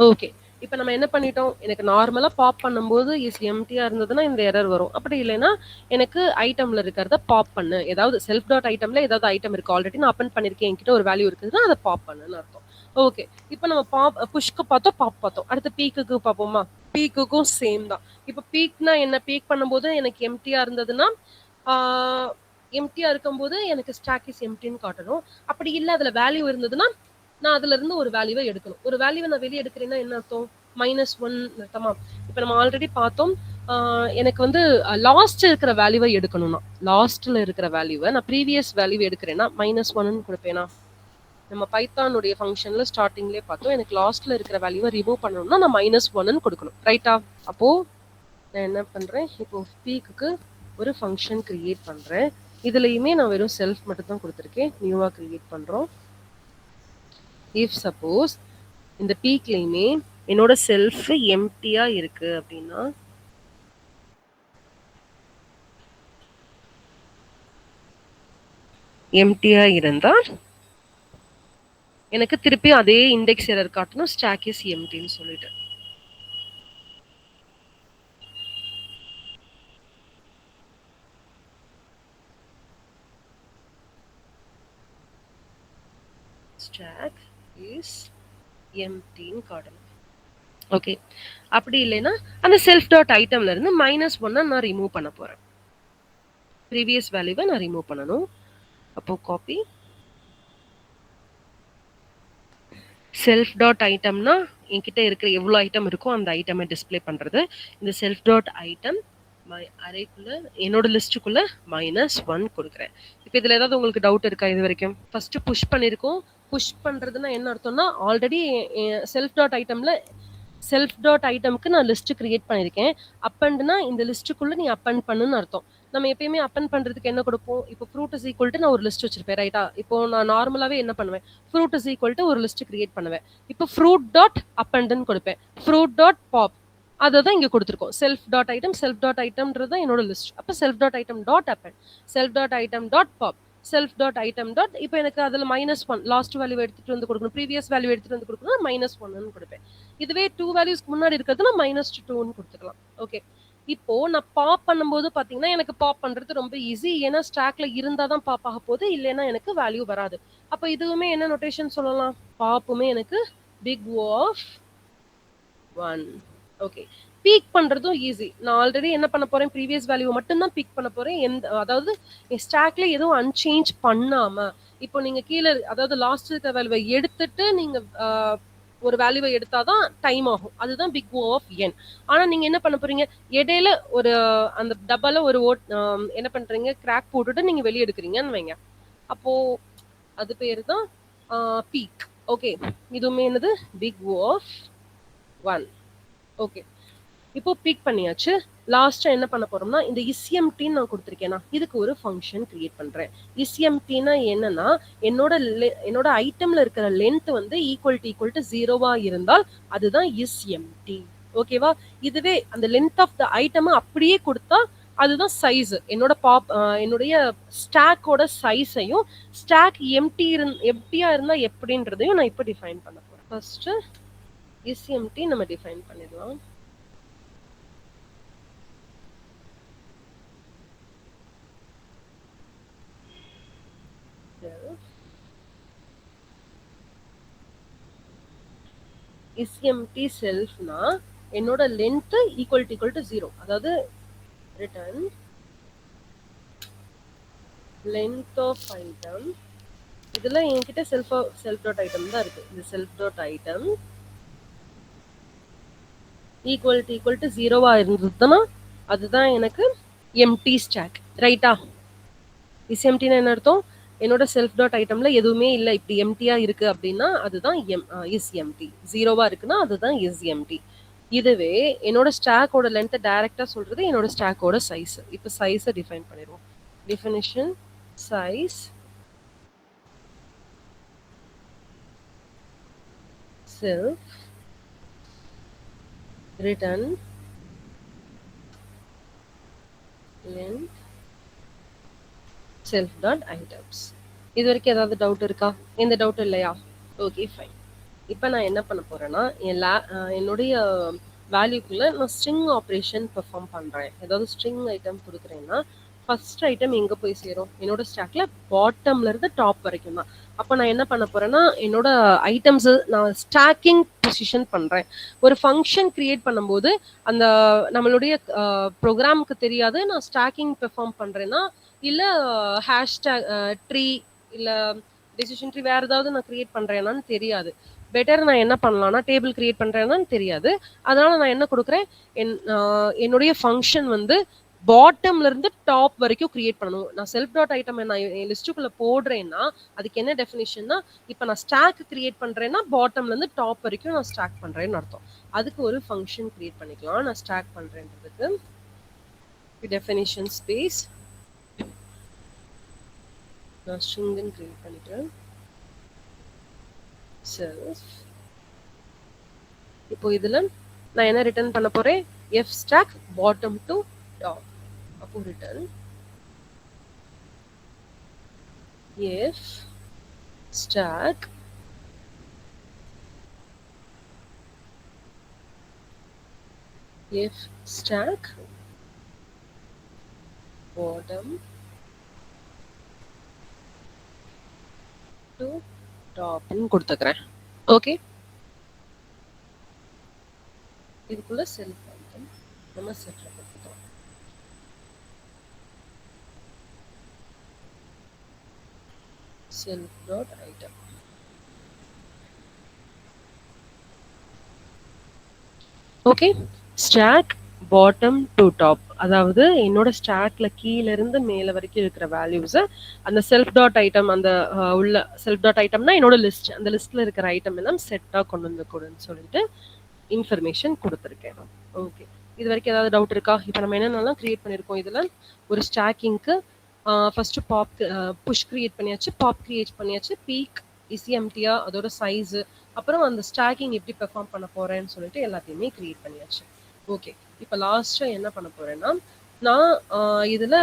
okay, இப்போ நம்ம என்ன பண்ணிட்டோம், எனக்கு நார்மலா பாப் பண்ணும்போது இஸ் எம்டியா இருந்ததுன்னா இந்த எரர் வரும். அப்படி இல்லைன்னா எனக்கு ஐட்டம்ல இருக்கிறத பாப் பண்ணு, ஏதாவது செல்ஃப் டாட் ஐட்டம்ல ஏதாவது ஐட்டம் இருக்கு, ஆல்ரெடி நான் அப்பன் பண்ணிருக்கேன், என்கிட்ட ஒரு வேல்யூ இருக்குதுன்னா அதை பாப் பண்ணுன்னு அர்த்தம். ஓகே, இப்போ நம்ம பாப் புஷ்க்கு பார்த்தோம், பாப் பார்த்தோம். அடுத்து பீக்குக்கு பார்ப்போமா. பீக்குக்கும் சேம் தான். இப்போ பீக்னா என்ன, பீக் பண்ணும்போது எனக்கு எம்டியா இருந்ததுன்னா எம்டியா இருக்கும்போது எனக்கு ஸ்டாக் இஸ் எம்டின்னு காட்டணும். அப்படி இல்லை அதுல வேல்யூ இருந்ததுன்னா நான் அதுல இருந்து ஒரு வேல்யூவை எடுக்கணும். ஒரு வேல்யூவை நான் வெளியே எடுக்கிறேன்னா என்ன அர்த்தம், -1 அர்த்தமா. இப்போ நம்ம ஆல்ரெடி பார்த்தோம், எனக்கு வந்து லாஸ்ட் இருக்கிற வேல்யூவை எடுக்கணும்னா, லாஸ்ட்ல இருக்கிற வேல்யூவை நான் ப்ரீவியஸ் வேல்யூ எடுக்கிறேன்னா -1 கொடுப்பேனா. நம்ம பைத்தானுடைய ஃபங்க்ஷன்ல ஸ்டார்டிங்லேயே பார்த்தோம், எனக்கு லாஸ்ட்ல இருக்கிற வேல்யூவை ரிமூவ் பண்ணணும்னா நான் -1 கொடுக்கணும், ரைட்டா. அப்போ நான் என்ன பண்றேன், இப்போ பீக்கு ஒரு ஃபங்க்ஷன் கிரியேட் பண்றேன். இதுலயுமே நான் வெறும் செல்ஃப் மட்டும் தான் கொடுத்துருக்கேன், நியூவா கிரியேட் பண்றோம். இஃப் சப்போஸ் இந்த பீக்லயுமே என்னோட செல்ஃப் எம்டியா இருக்கு அப்படின்னா, எம்டியா இருந்தா எனக்கு திருப்பி அதே இண்டெக்ஸ் எரர் காட்டணும், ஸ்டாக் இஸ் எம்டின்னு சொல்லிட்டு. stack is emptyன்னு காட்டணும். ஓகே, அப்படி இல்லைன்னா அந்த செல்ஃப் டாட் ஐட்டம்ல இருந்து -1 நான் ரிமூவ் பண்ண போறேன், ப்ரீவியஸ் வேல்யூவை நான் ரிமூவ் பண்ணணும். அப்போ காப்பி செல்ஃப் டாட் ஐட்டம்னா என்கிட்ட இருக்கிற எவ்வளோ ஐட்டம் இருக்கோ அந்த ஐட்டமை டிஸ்பிளே பண்றது. இந்த செல்ஃப் டாட் ஐட்டம் அரேக்குள்ள என்னோட லிஸ்ட்டுக்குள்ள -1 கொடுக்குறேன். இப்போ இதுல ஏதாவது உங்களுக்கு டவுட் இருக்கா இது வரைக்கும்? ஃபர்ஸ்ட் புஷ் பண்ணிருக்கோம். புஷ் பண்றதுன்னா என்ன அர்த்தம்னா, ஆல்ரெடி செல்ஃப் டாட் ஐட்டம்ல செல்ஃப் டாட் ஐட்டம்க்கு நான் லிஸ்ட் கிரியேட் பண்ணிருக்கேன். அப்பண்ட்னா இந்த லிஸ்ட்டுக்குள்ள நீ அப்பண்ட் பண்ணுன்னு அர்த்தம். நம்ம எப்பயுமே அப்பண்ட் பண்றதுக்கு என்ன கொடுப்போம், இப்போ ஃப்ரூட் இஸ் ஈக்குவல் டு நான் ஒரு லிஸ்ட் வச்சிருப்பேன், ரைட்டா. இப்போ நான் நார்மலாவே என்ன பண்ணுவேன், ஃப்ரூட் இஸ் ஈக்குவல் டு ஒரு லிஸ்ட் கிரியேட் பண்ணுவேன். இப்போ ஃப்ரூட் டாட் அப்பண்ட்னு கொடுப்பேன், ஃப்ரூட் டாட் பாப், அதை தான் இங்க கொடுத்துருக்கோம். செல்ஃப் டாட் ஐட்டம்ன்றது தான் என்னோட லிஸ்ட். அப்போ self dot item dot append, self dot item dot pop, self dot item dot, இப்போ எனக்கு அதுல -1 லாஸ்ட் வேல்யூ எடுத்துட்டு வந்து கொடுக்கணும், ப்ரீவியஸ் வேல்யூ எடுத்துட்டு வந்து கொடுக்கணும், -1 கொடுப்பேன். இதுவே 2 வேல்யூஸ்க்கு முன்னாடி இருக்கிறதுனா -2ன்னு கொடுத்துக்கலாம். ஓகே, இப்போ நான் பாப் பண்ணும்போது பாத்தீங்கன்னா எனக்கு பாப் பண்றது ரொம்ப ஈஸி, ஏன்னா ஸ்டாக்ல இருந்தா தான் பாப் ஆக போகுது, இல்லைன்னா எனக்கு வேல்யூ வராது. அப்போ இதுவுமே என்ன நோட்டேஷன் சொல்லலாம், பாப்புமே எனக்கு பிக் O of 1. ஓகே, பீக் பண்றதும் ஈஸி. நான் ஆல்ரெடி என்ன பண்ண போறேன், ப்ரீவியஸ் வேல்யூ மட்டும் தான் பீக் பண்ண போறேன். அதாவது ஸ்டாக்ல எதுவும் அன்சேஞ்ச் பண்ணாம, இப்போ நீங்க கீழே அதாவது லாஸ்ட் இருக்கிற வேல்யூவை எடுத்துட்டு நீங்க ஒரு வேல்யூவை எடுத்தாதான் டைம் ஆகும், அதுதான் பிக் O of n. ஆனா நீங்க என்ன பண்ண போறீங்க, இடையில ஒரு அந்த டப்பால ஒரு என்ன பண்றீங்க, கிராக் போட்டுட்டு நீங்க வெளியே எடுக்கிறீங்கன்னு வைங்க, அப்போ அது பேரு தான் பீக். ஓகே, இதுவுமே என்னது பிக் O of 1. ஓகே, இப்போ பீக் பண்ணியாச்சு. லாஸ்டா என்ன பண்ண போறோம்னா, இந்த isempty நான் கொடுத்திருக்கேனா, இதுக்கு ஒரு ஃபங்க்ஷன் கிரியேட் பண்றேன். isemptyனா என்னன்னா, என்னோட ஐட்டம்ல இருக்கிற லென்த் வந்து ஈக்குவல் டு 0வா இருந்தால் அதுதான் isempty. ஓகேவா. இதுவே அந்த லென்த் ஆஃப் த ஐட்டம் அப்படியே கொடுத்தா அதுதான் சைஸ். என்னுடைய ஸ்டாக்கோட சைஸையும் ஸ்டாக் எம்டியா இருந்தா எப்படின்றதையும் நான் இப்ப டிஃபைன் பண்ண போறேன். ஃபர்ஸ்ட் இஸ் எம்டி நம்ம டிஃபைன் பண்ணிடலாம். இஸ் எம்டி செல்ஃப்னா என்னோட லென்த் ஈக்குவல் டு 0. அதாவது ரிட்டர்ன் லென்த் ஆஃப் ஐட்டம். இதுல என்கிட்ட செல்ஃப் டாட் ஐட்டம் தான் இருக்கு. இது self dot item equal to 0வா இருந்ததுன்னா அதுதான் எனக்கு எம்டி ஸ்டாக். ரைட்டா? இஸ் எம்டினா என்ன அர்த்தம்? என்னோட செல்ஃப் டாட் ஐட்டம்ல எதுவுமே இல்லை, இப்படி எம்டியா இருக்கு அப்படின்னா அதுதான் இஸ் எம்டி. 0வா இருக்குன்னா அதுதான் இஸ் எம்டி. இதுவே என்னோட ஸ்டாக்கோட லென்த்தை டைரக்டா சொல்றது என்னோட ஸ்டாக்கோட சைஸ். இப்போ சைஸை டிஃபைன் பண்ணிடுவோம். Definition size self return length self dot items. இது வரைக்கும் ஏதாவது டவுட் இருக்கா? எந்த டவுட் இல்லையா? Okay fine. இப்போ நான் என்ன பண்ண போறேன்னா என்னுடைய வேல்யூக்குள்ள நான் ஸ்ட்ரிங் ஆப்ரேஷன் பெர்ஃபார்ம் பண்றேன். ஏதாவது ஸ்ட்ரிங் ஐட்டம் கொடுக்குறேன்னா ஃபர்ஸ்ட் ஐட்டம் எங்க போய் சேரும்? என்னோட ஸ்டாக்ல பாட்டம்ல இருந்து டாப் வரைக்கும் தான். அப்போ நான் என்ன பண்ண போறேன்னா என்னோட ஐட்டம்ஸ் நான் ஸ்டாக்கிங் பொசிஷன் பண்றேன். ஒரு ஃபங்க்ஷன் கிரியேட் பண்ணும்போது அந்த நம்மளுடைய ப்ரோக்ராமுக்கு தெரியாது நான் ஸ்டாக்கிங் பெர்ஃபார்ம் பண்றேன்னா, இல்ல ஹேஷ்டாக் ட்ரீ இல்ல டெசிஷன் ட்ரீ வேற ஏதாவது நான் கிரியேட் பண்றேனான்னு தெரியாது. பெட்டர் நான் என்ன பண்ணலாம்னா டேபிள் கிரியேட் பண்றேன்னு தெரியாது. அதனால நான் என்ன கொடுக்குறேன், என்னுடைய ஃபங்க்ஷன் வந்து பாட்டம்ல இருந்து டாப் வரைக்கும் கிரியேட் பண்ணணும். நான் செல்ஃப் டாட் ஐட்டம் நான் என் லிஸ்ட்டுக்குள்ள போடுறேன்னா அதுக்கு என்ன டெஃபினிஷன்னா, இப்போ நான் ஸ்டாக் கிரியேட் பண்றேன்னா பாட்டம்ல இருந்து டாப் வரைக்கும் நான் ஸ்டாக் பண்றேன்னு அர்த்தம். அதுக்கு ஒரு ஃபங்க்ஷன் கிரியேட் பண்ணிக்கலாம். நான் ஸ்டாக் பண்றேன்றதுக்கு டெஃபினிஷன் ஸ்பேஸ் நான் ஸ்ட்ரிங்னு கிரியேட் பண்ணிட்டேன். செல்ஃப். இப்போ இதுல நான் என்ன ரிட்டர்ன் பண்ண போறேன்? F stack bottom to top. அப்போ return F stack F stack bottom to டாப்னு கொடுத்துக்கிறேன். ஓகே, இதுக்குள்ள செல்ஃப் ஐட்டம் நம்ம செட்ல கொடுத்துட்டோம். Self dot item. Okay, stack bottom to top. அதாவது என்னோட ஸ்டாக்ல கீழ இருந்து மேல வரைக்கும் இருக்கிற வேல்யூஸை அந்த செல்ஃப் டாட் ஐட்டம் அந்த உள்ள செல்ஃப் டாட் ஐட்டம்னா என்னோட லிஸ்ட், அந்த லிஸ்ட்ல இருக்கிற ஐட்டம் எல்லாம் செட்டா கொண்டு வந்து கொடுன்னு சொல்லிட்டு இன்ஃபர்மேஷன் கொடுத்துருக்கேன். ஓகே, இது வரைக்கும் ஏதாவது டவுட் இருக்கா? இப்போ நம்ம என்னென்னலாம் கிரியேட் பண்ணியிருக்கோம் இதில்? ஒரு ஸ்டாக்கிங்க்கு ஃபர்ஸ்ட் பாப் புஷ் கிரியேட் பண்ணியாச்சு, பாப் கிரியேட் பண்ணியாச்சு, பீக் இசிஎம்டியா அதோட சைஸு, அப்புறம் அந்த ஸ்டாக்கிங் எப்படி பெர்ஃபார்ம் பண்ண போறேன்னு சொல்லிட்டு எல்லாத்தையுமே கிரியேட் பண்ணியாச்சு. ஓகே, இப்போ லாஸ்ட்டாக என்ன பண்ண போறேன்னா நான் இதில்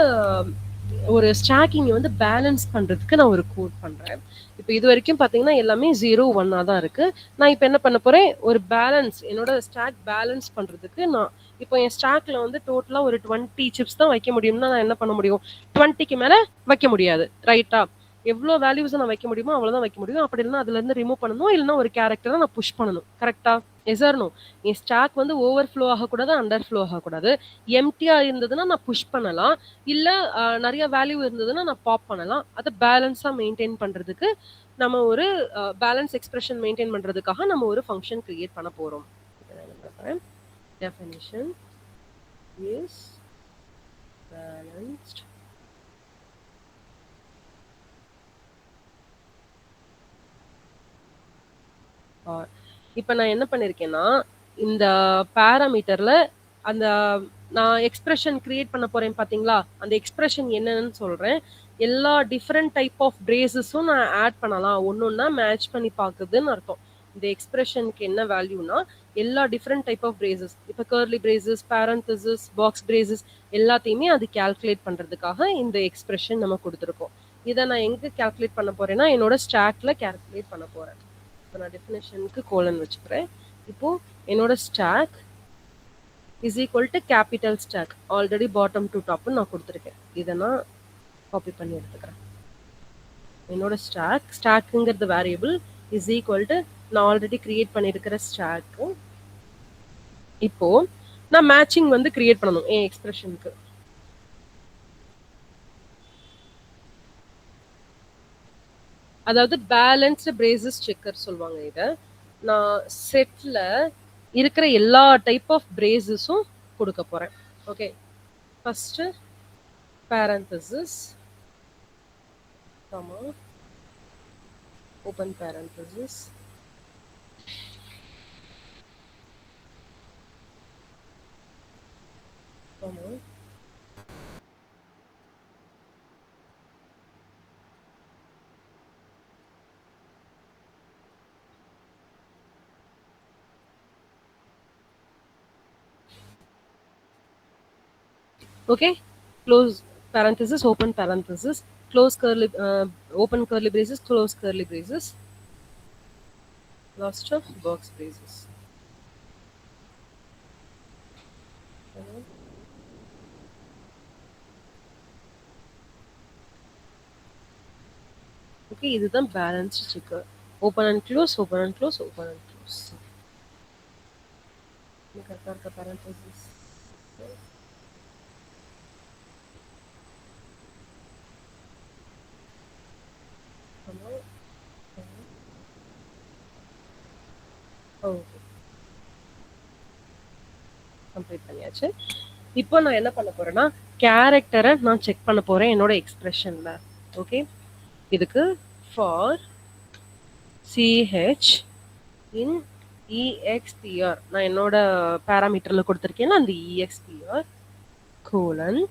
ஒரு ஸ்டாக்கிங் வந்து பேலன்ஸ் பண்றதுக்கு நான் ஒரு கோட் பண்றேன். இப்போ இது வரைக்கும் பாத்தீங்கன்னா எல்லாமே 0 1 தான் இருக்கு. நான் இப்போ என்ன பண்ண போறேன், ஒரு பேலன்ஸ் என்னோட ஸ்டாக் பேலன்ஸ் பண்றதுக்கு நான் இப்போ என் ஸ்டாக்ல வந்து டோட்டலா ஒரு 20 சிப்ஸ் தான் வைக்க முடியும்னா நான் என்ன பண்ண முடியும், 20க்கு மேல வைக்க முடியாது. ரைட்டா? எவ்வளோ வேல்யூஸ் நான் வைக்க முடியுமோ அவ்வளோதான் வைக்க முடியும். அப்படி இல்லைன்னா அதுல இருந்து ரிமூவ் பண்ணணும், இல்லைன்னா ஒரு கேரக்டரை நான் புஷ் பண்ணணும். கரெக்டா? Yes or no? என் ஸ்டாக் வந்து ஓவர் ஃப்ளோ ஆகக்கூடாது, அண்டர் ஃப்ளோ ஆகக்கூடாது. எம்டியா இருந்ததுன்னா நான் புஷ் பண்ணலாம், இல்ல நிறைய வேல்யூ இருந்ததுன்னா நான் பாப் பண்ணலாம். அதை பேலன்ஸா மெயின்டைன் பண்றதுக்கு நம்ம ஒரு பேலன்ஸ் எக்ஸ்பிரஷன் மெயின்டைன் பண்றதுக்காக நம்ம ஒரு ஃபங்க்ஷன் கிரியேட் பண்ண போறோம். டெஃபினிஷன் இஸ் பேலன்ஸ்ட் இப்போ நான் என்ன பண்ணிருக்கேன்னா இந்த பாராமீட்டர்ல அந்த நான் எக்ஸ்பிரஷன் கிரியேட் பண்ண போறேன் பாத்தீங்களா, அந்த எக்ஸ்பிரஷன் என்னன்னு சொல்றேன். எல்லா டிஃப்ரெண்ட் டைப் ஆஃப் பிரேசஸும் நான் ஆட் பண்ணலாம், ஒன்னொன்னா மேட்ச் பண்ணி பாக்குதுன்னு அர்த்தம். இந்த எக்ஸ்பிரஷனுக்கு என்ன வேல்யூனா எல்லா டிஃப்ரெண்ட் டைப் ஆஃப் பிரேசஸ், இப்போ curly braces, parenthesis, box braces எல்லாத்தையுமே அது கால்குலேட் பண்றதுக்காக இந்த எக்ஸ்பிரஷன் நம்ம கொடுத்துருக்கோம். இதை நான் எங்க கால்குலேட் பண்ண போறேன்னா என்னோட ஸ்டாக்ல கால்குலேட் பண்ண போறேன். இப்போ நான் டெஃபினேஷனுக்கு கோலன் வச்சுக்கிறேன். இப்போ என்னோட stack is equal to capital stack. Already bottom to top நான் கொடுத்துருக்கேன். இதை நான் காப்பி பண்ணி எடுத்துக்கிறேன். என்னோட ஸ்டாக்குங்கிறது வேரியபிள் இஸ் ஈக்குவல் டு நான் ஆல்ரெடி கிரியேட் பண்ணியிருக்கிற ஸ்டாக்கு. இப்போ நான் மேட்சிங் வந்து கிரியேட் பண்ணணும் என் எக்ஸ்பிரஷனுக்கு. அதாவது பேலன்ஸ்டு பிரேசஸ் செக்கர் சொல்லுவாங்க இதை. நான் செட்ல இருக்கிற எல்லா டைப் ஆஃப் பிரேசஸும் கொடுக்க போறேன். Okay, first parenthesis comma open parenthesis comma okay, close parenthesis, open parenthesis, close curly open curly braces, close curly braces, last of box braces. Okay, இதுதான் balanced checker. Open and close, open and close, open and close. கரெக்டாக இருக்க parenthesis. ஓகே, கம்ப்ளீட் பண்ணியாச்சு. இப்போ நான் என்ன பண்ண போறேன்னா கேரக்டரை நான் செக் பண்ண போறேன் என்னோட எக்ஸ்பிரஷன்ல. ஓகே, இதுக்கு ஃபார் சிஹெச் இன் இஎக்ஸ்பிஆர் நான் என்னோட பேராமீட்டர்ல கொடுத்துருக்கேன். அந்த இஎக்ஸ்பிஆர் கோலன்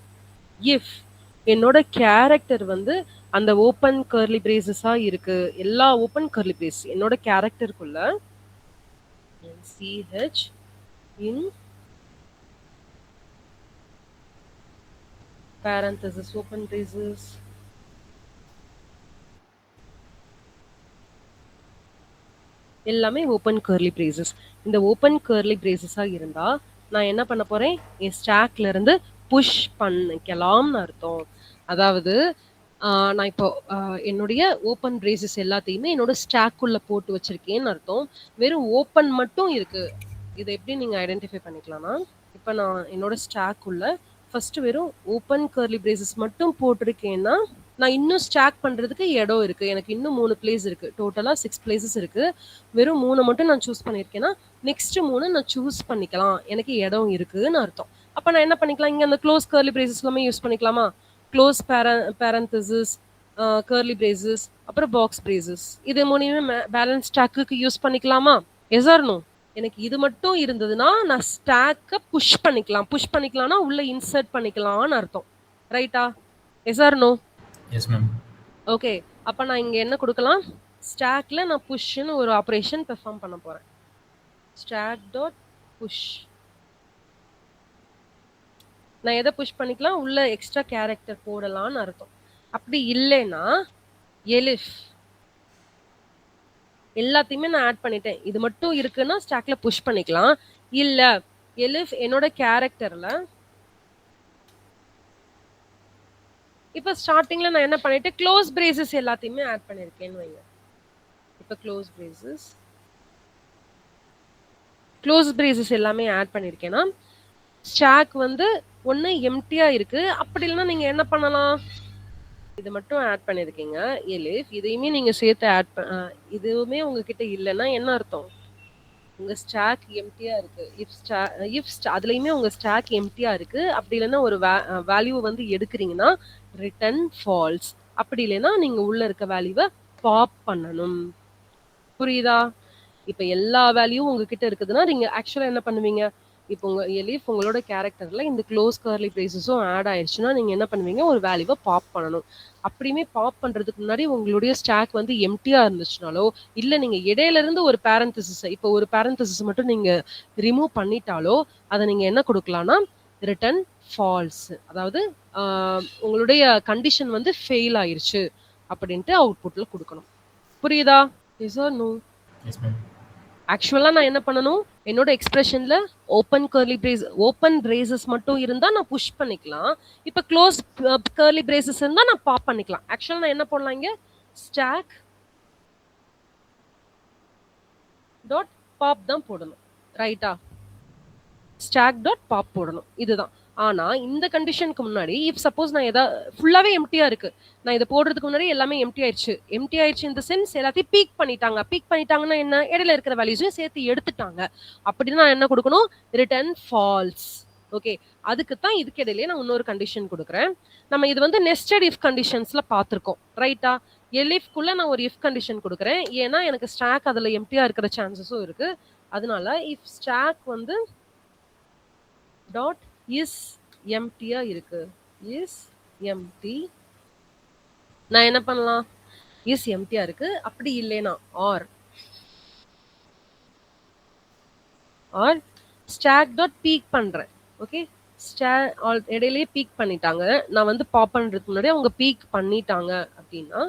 இஃப் என்னோட கேரக்டர் வந்து அந்த ஓப்பன் கர்லி பிரேசஸா இருக்கு, எல்லா ஓப்பன் கர்லி பிரேஸ் என்னோட கேரக்டருக்குள்ள சிஹெச் இன் parenthesis open braces எல்லாமே ஓப்பன் கர்லி பிரேசஸ். இந்த ஓப்பன் கர்லி பிரேசஸா இருந்தா நான் என்ன பண்ண போறேன், என் ஸ்டாக்ல இருந்து புஷ் பண்ணிக்கலாம்னு அர்த்தம். அதாவது நான் இப்போ என்னுடைய ஓப்பன் பிரேசஸ் எல்லாத்தையுமே என்னோட ஸ்டாக்குள்ள போட்டு வச்சிருக்கேன்னு அர்த்தம். வெறும் ஓப்பன் மட்டும் இருக்கு. இதை எப்படி நீங்க ஐடென்டிஃபை பண்ணிக்கலாம்னா, இப்போ நான் என்னோட ஸ்டாக்குள்ள ஃபர்ஸ்ட் வெறும் ஓப்பன் கர்லி பிரேசஸ் மட்டும் போட்டிருக்கேன்னா நான் இன்னும் ஸ்டாக் பண்றதுக்கு இடம் இருக்கு. எனக்கு இன்னும் 3 பிளேஸ் இருக்கு. டோட்டலா 6 பிளேசஸ் இருக்கு. வெறும் 3 மட்டும் நான் சூஸ் பண்ணியிருக்கேன்னா நெக்ஸ்ட் 3 நான் சூஸ் பண்ணிக்கலாம். எனக்கு இடம் இருக்குன்னு அர்த்தம். அப்ப நான் என்ன பண்ணிக்கலாம், இங்க அந்த க்ளோஸ் கர்லி பிரேசஸ் எல்லாமே யூஸ் பண்ணிக்கலாமா? க்ளோஸ் பேரந்தசிஸ், கர்லி பிரேசஸ், அப்புறம் பாக்ஸ் பிரேசஸ், இது மூணுமே பேலன்ஸ் ஸ்டாக்குக்கு யூஸ் பண்ணிக்கலாமா? Yes or no? எனக்கு இது மட்டும் இருந்ததுன்னா நான் ஸ்டாக்கை புஷ் பண்ணிக்கலாம். புஷ் பண்ணிக்கலாம்னா உள்ள இன்சர்ட் பண்ணிக்கலாம்னு அர்த்தம். ரைட்டா? Yes or no? Yes ma'am. Okay, அப்ப நான் இங்க என்ன கொடுக்கலாம், ஸ்டாக்ல நான் புஷ்னு ஒரு ஆபரேஷன் பெர்ஃபார்ம் பண்ண போறேன். Stack dot push. நான் எதை புஷ் பண்ணிக்கலாம், உள்ள எக்ஸ்ட்ரா கேரக்டர் போடலாம்னு அர்த்தம். அப்படி இல்லைன்னா எலிஃப் எல்லாத்தையுமே நான் ஆட் பண்ணிட்டேன், இது மட்டும் இருக்குன்னா ஸ்டாக்ல புஷ் பண்ணிக்கலாம். இல்ல எலிஃப் என்னோட கேரக்டர்ல இப்ப ஸ்டார்டிங்ல நான் என்ன பண்ணிட்டேன், க்ளோஸ் பிரேசஸ் எல்லாத்தையுமே ஆட் பண்ணிருக்கேன்னு வைங்க. இப்ப க்ளோஸ் பிரேசஸ் எல்லாமே ஆட் பண்ணிருக்கேன்னா ஸ்டாக் வந்து ஒண்ணு எம்டியா இருக்கு. அப்படி இல்லைன்னா நீங்க என்ன பண்ணலாம், இது மட்டும் ஆட் பண்ணிருக்கீங்க எலிஃப், இதையுமே நீங்க சேர்த்து ஆட் இதுவுமே உங்ககிட்ட இல்லைன்னா என்ன அர்த்தம், உங்க ஸ்டாக் எம்டியா இருக்கு. இஃப் அதுலயுமே உங்க ஸ்டாக் எம்டியா இருக்கு. அப்படி இல்லைன்னா ஒரு வேல்யூ வந்து எடுக்கிறீங்கன்னா ரிட்டர்ன் ஃபால்ஸ். அப்படி இல்லைன்னா நீங்க உள்ள இருக்க வேல்யூவை பாப் பண்ணணும். புரியுதா? இப்ப எல்லா வேல்யூவும் உங்ககிட்ட இருக்குதுன்னா நீங்க ஆக்சுவலா என்ன பண்ணுவீங்க, இப்போ உங்க எலிஃப் உங்களோட கேரக்டர்ல இந்த க்ளோஸ் கர்லி பிரேசஸும் ஆட் ஆயிடுச்சுன்னா நீங்க என்ன பண்ணுவீங்க, ஒரு வேல்யூவை பாப் பண்ணணும். அப்படியுமே பாப் பண்றதுக்கு முன்னாடி உங்களுடைய ஸ்டாக் வந்து எம்டியா இருந்துச்சுனாலோ, இல்ல நீங்க இடையில இருந்து ஒரு பேரந்தசிஸ், இப்போ ஒரு பேரந்தசிஸ் மட்டும் நீங்க ரிமூவ் பண்ணிட்டாலோ அதை நீங்க என்ன கொடுக்கலாம்னா ரிட்டர்ன் ஃபால்ஸ். அதாவது உங்களுடைய கண்டிஷன் வந்து ஃபெயில் ஆயிருச்சு அப்படின்ட்டு அவுட்புட்ல கொடுக்கணும். புரியுதா? Yes or no? Yes ma'am. ஆக்சுவலா நான் என்ன பண்ணணும், என்னோட எக்ஸ்பிரஷன்ல ஓப்பன் பிரேசஸ் மட்டும் இருந்தா நான் புஷ் பண்ணிக்கலாம். இப்ப க்ளோஸ் கர்லி பிரேசஸ் இருந்தா நான் பாப் பண்ணிக்கலாம். ஆக்சுவலா நான் என்ன பண்ணலாம் இங்க, ஸ்டாக் டாட் பாப் தான் போடணும். ரைட்டா? ஸ்டாக் டாட் பாப் போடணும். இதுதான். ஆனா இந்த கண்டிஷனுக்கு முன்னாடி இஃப் சப்போஸ் நான் ஃபுல்லாவே எம்ப்டியா இருக்கு. நான் இத போடுறதுக்கு முன்னாடி எல்லாமே எம்ப்டி ஆயிருச்சு. எம்ப்டி ஆயிருச்சு இன் தி சென்ஸ் எல்லாத்தையும் பீக் பண்ணிட்டாங்க. பீக் பண்ணிட்டாங்கன்னா என்ன? இடையில இருக்கிற வேல்யூஸையும் சேர்த்து எடுத்துட்டாங்க. அப்படின்னா நான் என்ன கொடுக்கணும்? Return falls. ஓகே. அதுக்கு தான் இதுக்கு இடையிலேயே நான் இன்னொரு கண்டிஷன் கொடுக்குறேன். நம்ம இது வந்து நெஸ்டட் இஃப் கண்டிஷன்ஸ்ல பார்த்திருக்கோம். ரைட்டா? எலிஃப்குள்ள நான் ஒரு இஃப் கண்டிஷன் கொடுக்குறேன். ஏன்னா எனக்கு ஸ்டாக் அதுல எம்ப்டியா இருக்கிற சான்சஸும் இருக்கு. அதனால இஃப் ஸ்டாக் வந்து டாட் இஸ் எம்டியா இருக்கு. Is empty. நான் என்ன பண்ணலாம்? இஸ் எம்டியா இருக்கு. அப்படி இல்லைனா ஆர் ஸ்டாக் டாட் பீக் பண்றேன். ஓகே. இடையிலேயே பீக் பண்ணிட்டாங்க. நான் வந்து பாப் பண்றதுக்கு முன்னாடி அவங்க பீக் பண்ணிட்டாங்க அப்படின்னா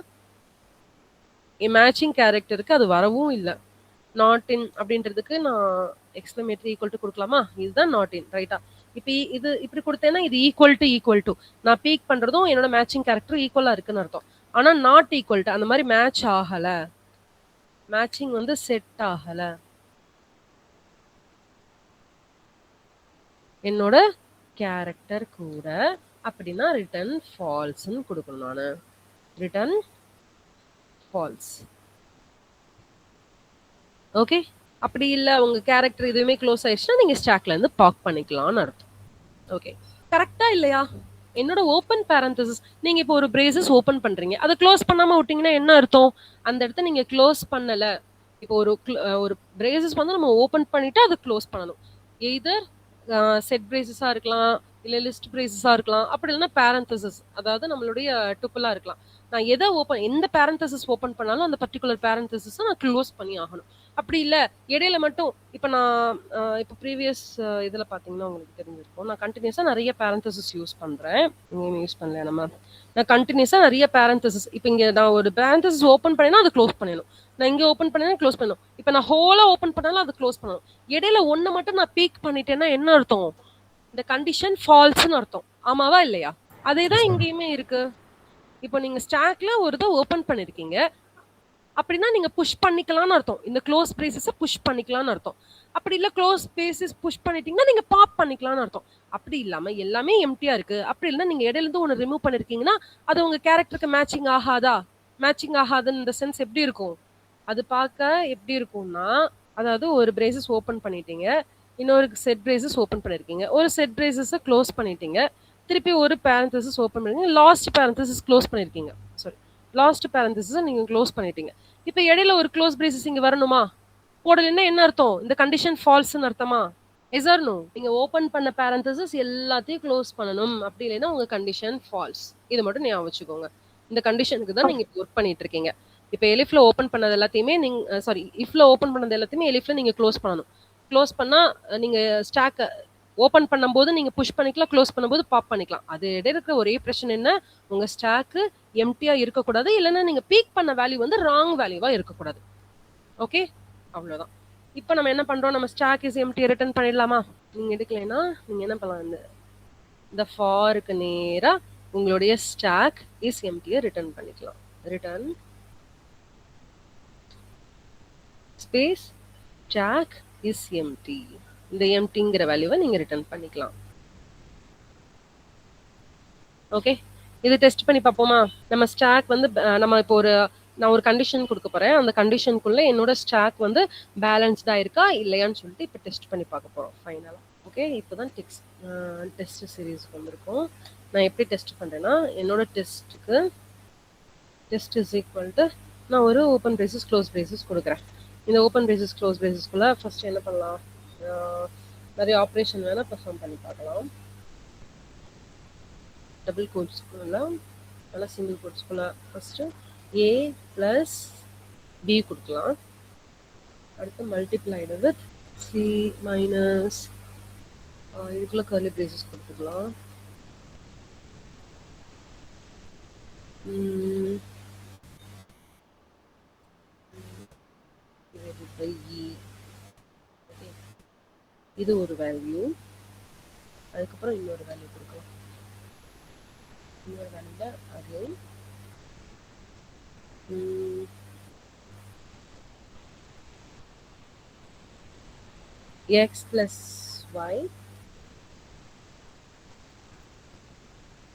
மேட்சிங் கேரக்டருக்கு அது வரவும் இல்லை. நாட் இன் அப்படின்றதுக்கு நான் எக்ஸ்க்ளமேட்டரி ஈக்குவல் டு கொடுக்கலாமா? இதுதான் நாட் இன். ரைட்டா? இப்போ இது இப்படி கொடுத்தேன்னா இது ஈக்குவல் டு நான் பீக் பண்றதும் என்னோட மேட்சிங் கேரக்டர் ஈக்குவலா இருக்குன்னு அர்த்தம். ஆனா நாட் ஈக்குவல் டு அந்த மாதிரி மேட்ச் ஆகல. மேட்சிங் வந்து செட் ஆகல. என்னோட கேரக்டர் கூட அப்படின்னா ரிட்டர்ன் ஃபால்ஸ்ன்னு கொடுக்கணும். நானு ரிட்டர்ன் ஃபால்ஸ். ஓகே. அப்படி இல்ல உங்க கேரக்டர் எதுவுமே க்ளோஸ் ஆயிடுச்சுன்னா நீங்க ஸ்டாக்ல இருந்து பாக் பண்ணிக்கலாம்னு அர்த்தம். ஓகே. கரெக்ட்டா இல்லையா? என்னோட ஓப்பன் பேரந்தசிஸ் நீங்க இப்போ ஒரு பிரேசஸ் ஓப்பன் பண்றீங்க. அத க்ளோஸ் பண்ணாம விட்டீங்கன்னா என்ன அர்த்தம்? அந்த இடத்த நீங்க க்ளோஸ் பண்ணல. இப்போ ஒரு பிரேசஸ் வந்து நம்ம ஓப்பன் பண்ணிட்டு அத க்ளோஸ் பண்ணணும். எய்தர் செட் பிரேசஸா இருக்கலாம், இல்ல லிஸ்ட் பிரேசஸா இருக்கலாம். அப்படி இல்லைன்னா பேரந்தசிஸ் அதாவது நம்மளுடைய டுப்பிளா இருக்கலாம். நான் எந்த பேரந்தசிஸ் ஓப்பன் பண்ணாலும் அந்த பர்ட்டிகுலர் பேரந்தசிஸ நான் க்ளோஸ் பண்ணி ஆகணும். அப்படி இல்ல இடையில மட்டும் இப்ப நான் இப்ப ப்ரீவியஸ் இதுல பாத்தீங்கன்னா உங்களுக்கு தெரிஞ்சிருக்கும். நான் கன்டினியூஸா நிறைய பேரந்தசிஸ் யூஸ் பண்றேன். இங்கேயும் யூஸ் பண்ணல நம்ம. நான் கன்டினியூஸா நிறைய பேரந்தசிஸ் இப்ப இங்க நான் ஒரு பேரந்தசிஸ் ஓப்பன் பண்ணேன்னா அது க்ளோஸ் பண்ணிடணும். நான் இங்க ஓப்பன் பண்ணேன்னா க்ளோஸ் பண்ணணும். இப்ப நான் ஹோலா ஓப்பன் பண்ணாலும் அது க்ளோஸ் பண்ணணும். இடையில ஒண்ணு மட்டும் நான் பீக் பண்ணிட்டேன்னா என்ன அர்த்தம்? இந்த கண்டிஷன் ஃபால்ஸ்ன்னு அர்த்தம். ஆமாவா இல்லையா? அதேதான் இங்கேயுமே இருக்கு. இப்போ நீங்க ஸ்டாக்ல ஒரு இதை ஓப்பன் பண்ணிருக்கீங்க. அப்படின்னா நீங்க புஷ் பண்ணிக்கலாம்னு அர்த்தம். இந்த க்ளோஸ் பிரேசஸ புஷ் பண்ணிக்கலாம்னு அர்த்தம். அப்படி இல்ல க்ளோஸ் பிரேசஸ் புஷ் பண்ணிட்டீங்கன்னா நீங்க பாப் பண்ணிக்கலாம்னு அர்த்தம். அப்படி இல்லாம எல்லாமே எம்ப்டியா இருக்கு. அப்படி இல்லைன்னா நீங்க இடையில இருந்து ஒன்னு ரிமூவ் பண்ணிருக்கீங்கன்னா அது உங்க கேரக்டருக்கு மேட்சிங் ஆகாதா? மேட்சிங் ஆகாதுன்னு இந்த சென்ஸ் எப்படி இருக்கும்? அது பார்க்க எப்படி இருக்கும்னா அதாவது ஒரு பிரேசஸ் ஓப்பன் பண்ணிட்டீங்க. இன்னொரு செட் பிரேசஸ் ஓப்பன் பண்ணிருக்கீங்க. ஒரு செட் பிரேசஸ க்ளோஸ் பண்ணிட்டீங்க. திருப்பி ஒரு பேரந்தசிஸ் ஓப்பன் பண்ணிருக்கீங்க. லாஸ்ட் பேரந்தசிஸ் க்ளோஸ் பண்ணிருக்கீங்க. சாரி. லாஸ்ட் பேரந்தசிஸ நீங்க க்ளோஸ் பண்ணிட்டீங்க. இப்ப இடையில ஒரு க்ளோஸ் பிரேசஸ் இங்க வரணுமா? போடலைன்னா என்ன அர்த்தம்? இந்த கண்டிஷன் ஃபால்ஸ்ன்னு அர்த்தமா? Yes or no? நீங்க ஓப்பன் பண்ண பேரந்தசிஸ் எல்லாத்தையும் க்ளோஸ் பண்ணணும். அப்படி இல்லைன்னா உங்க கண்டிஷன் ஃபால்ஸ். இதை மட்டும் ஞாபகம் வச்சுக்கோங்க. இந்த கண்டிஷனுக்கு தான் நீங்க இப்போ ஒர்க் பண்ணிட்டு இருக்கீங்க. இப்ப எலிஃப்ல ஓப்பன் பண்ணது எல்லாத்தையுமே இஃப்ல ஓப்பன் பண்ணது எல்லாத்தையுமே எலிஃப்ல நீங்க க்ளோஸ் பண்ணணும். க்ளோஸ் பண்ணா நீங்க ஸ்டாக் ஓப்பன் பண்ணும்போது நீங்க புஷ் பண்ணிக்கலாம், க்ளோஸ் பண்ணும்போது பாப் பண்ணிக்கலாம். அது இடையில இருக்கிற ஒரே பிரச்சனை என்ன? உங்க ஸ்டாக் எம்ப்டியா இருக்கக்கூடாது. இல்லைன்னா நீங்க பீக் பண்ண வேல்யூ வந்து ராங் வேல்யூவா இருக்கக்கூடாது. ஓகே. அவ்வளவுதான். இப்ப நம்ம என்ன பண்றோம்? நம்ம ஸ்டாக் இஸ் எம்ப்டி ரிட்டர்ன் பண்ணிடலாமா? நீங்க எடுக்கலைன்னா நீங்க என்ன பண்ணலாம்? இந்த ஃபாருக்கு நேரா உங்களுடைய ஸ்டாக் இஸ் எம்ப்டியை ரிட்டர்ன் பண்ணிக்கலாம். Return space stack is empty. இந்த எம்ப்டிங்கிற வேல்யூவை நீங்க ரிட்டர்ன் பண்ணிக்கலாம். ஓகே. இது டெஸ்ட் பண்ணி பார்ப்போமா? நம்ம ஸ்டாக் வந்து நம்ம இப்போ நான் ஒரு கண்டிஷன் கொடுக்க போறேன். அந்த கண்டிஷனுக்குள்ள என்னோட ஸ்டாக் வந்து பேலன்ஸ்டா இருக்கா இல்லையான்னு சொல்லிட்டு இப்போ டெஸ்ட் பண்ணி பார்க்க போறோம் ஃபைனலா. ஓகே. இப்போதான் டெஸ்ட் சீரீஸ்க்கு வந்திருக்கோம். நான் எப்படி டெஸ்ட் பண்றேன்னா என்னோட டெஸ்ட்டுக்கு டெஸ்ட் இஸ் ஈக்குவல் டு நான் ஒரு ஓப்பன் பிரேசஸ் க்ளோஸ் பிரேசஸ் கொடுக்குறேன். இந்த ஓப்பன் பிரேசஸ் க்ளோஸ் பிரேசஸ்க்குள்ள ஃபர்ஸ்ட் என்ன பண்ணலாம்? நிறைய ஆப்ரேஷன் வேணா பெர்ஃபார்ம் பண்ணி பார்க்கலாம். டபுள் கோட்ஸ்குள்ள நல்லா சிங்கிள் கோட்ஸ்குள்ள ஃபர்ஸ்ட் ஏ பிளஸ் பி கொடுக்கலாம். அடுத்து மல்டிப்ளைடு வித் சி மைனஸ் இதுக்குள்ள கர்லி பிரேசஸ் கொடுத்துக்கலாம். E இது ஒரு வேல்யூ, அதுக்கப்புறம் இன்னொரு வேல்யூ கொடுக்கலாம். இன்னொரு வேல்யூல again x plus y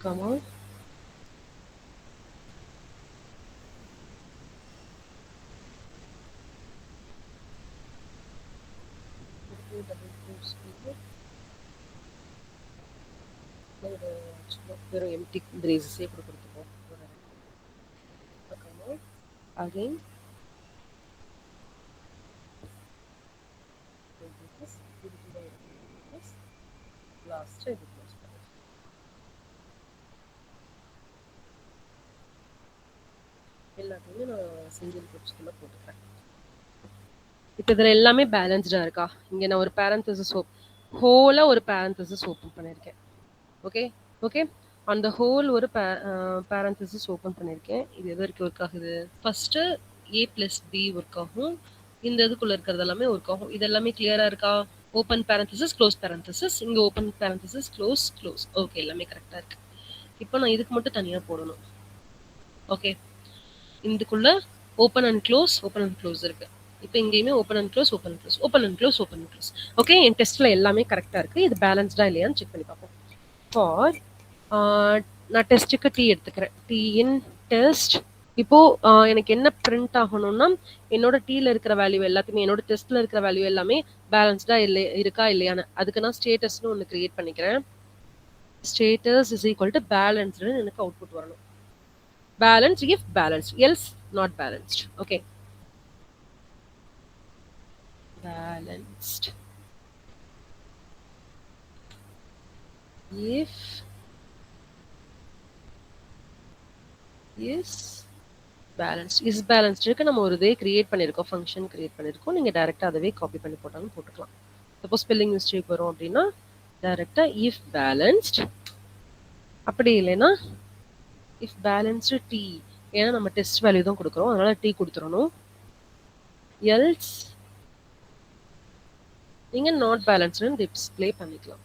comma வெறும் எம்டி பிரேசஸே கூட கொடுத்துப்போம். அகைன் லாஸ்ட் இது க்ளோஸ் பண்ணு. எல்லாத்தையுமே நான் சிங்கிள் கோட்ஸ்குள்ள போட்டுக்கிறேன். இப்போ இதில் எல்லாமே பேலன்ஸ்டாக இருக்கா? இங்கே நான் ஒரு பேரந்தசிஸ் ஹோலாக ஒரு பேரந்தசிஸ் ஓப்பன் பண்ணியிருக்கேன். ஓகே ஓகே, அந்த ஹோல் ஒரு பேரந்தசிஸ் ஓப்பன் பண்ணியிருக்கேன். இது எது வரைக்கும் ஒர்க் ஆகுது? ஃபஸ்ட்டு a + b ஒர்க் ஆகும். இந்த இதுக்குள்ளே இருக்கிறது எல்லாமே ஒர்க் ஆகும். இது எல்லாமே கிளியராக இருக்கா? ஓப்பன் பேரந்தசிஸ் க்ளோஸ் பேரந்தசிஸ், இங்கே open parenthesis close close. Okay, எல்லாமே கரெக்டாக இருக்கு. இப்போ நான் இதுக்கு மட்டும் தனியாக போடணும். ஓகே, இதுக்குள்ள ஓப்பன் அண்ட் க்ளோஸ் இருக்கு. இப்போ இங்கேயுமே open and close open and close open and close open and close. Okay, என் டெஸ்ட்ல எல்லாமே கரெக்டாக இருக்கு. இது பேலன்ஸ்டா இல்லையான்னு செக் பண்ணி பார்ப்போம். ஃபார் நான் டெஸ்ட்டுக்கு டி எடுத்துக்கிறேன். T in test. இப்போ எனக்கு என்ன பிரிண்ட் ஆகணும்னா, என்னோட டீல இருக்கிற வேல்யூ எல்லாத்தையுமே, என்னோட டெஸ்ட்ல இருக்கிற வேல்யூ எல்லாமே பேலன்ஸ்டா இருக்கா இல்லையான்னு அதுக்கு நான் ஸ்டேட்டஸ்னு ஒன்று கிரியேட் பண்ணிக்கிறேன். Status is equal to balanced எனக்கு அவுட்புட் வரணும். Balanced if balanced, else not balanced. Okay, balanced if is balanced. is balanced க்கு நம்ம ஒரு இதே கிரியேட் பண்ணியிருக்கோம், ஃபங்க்ஷன் கிரியேட் பண்ணியிருக்கோம். நீங்கள் டைரெக்டாக அதவே காப்பி பண்ணி போட்டாலும் போட்டுக்கலாம். சப்போஸ் ஸ்பெல்லிங் மிஸ்டேக் வரும் அப்படின்னா டைரெக்டாக if balanced, அப்படி இல்லைன்னா if balanced t, ஏன்னா நம்ம டெஸ்ட் வேல்யூ தான் கொடுக்குறோம், அதனால t கொடுத்துடணும். else நீங்க நாட் பேலன்ஸ்டு டிஸ்ப்ளே பண்ணிக்கலாம்.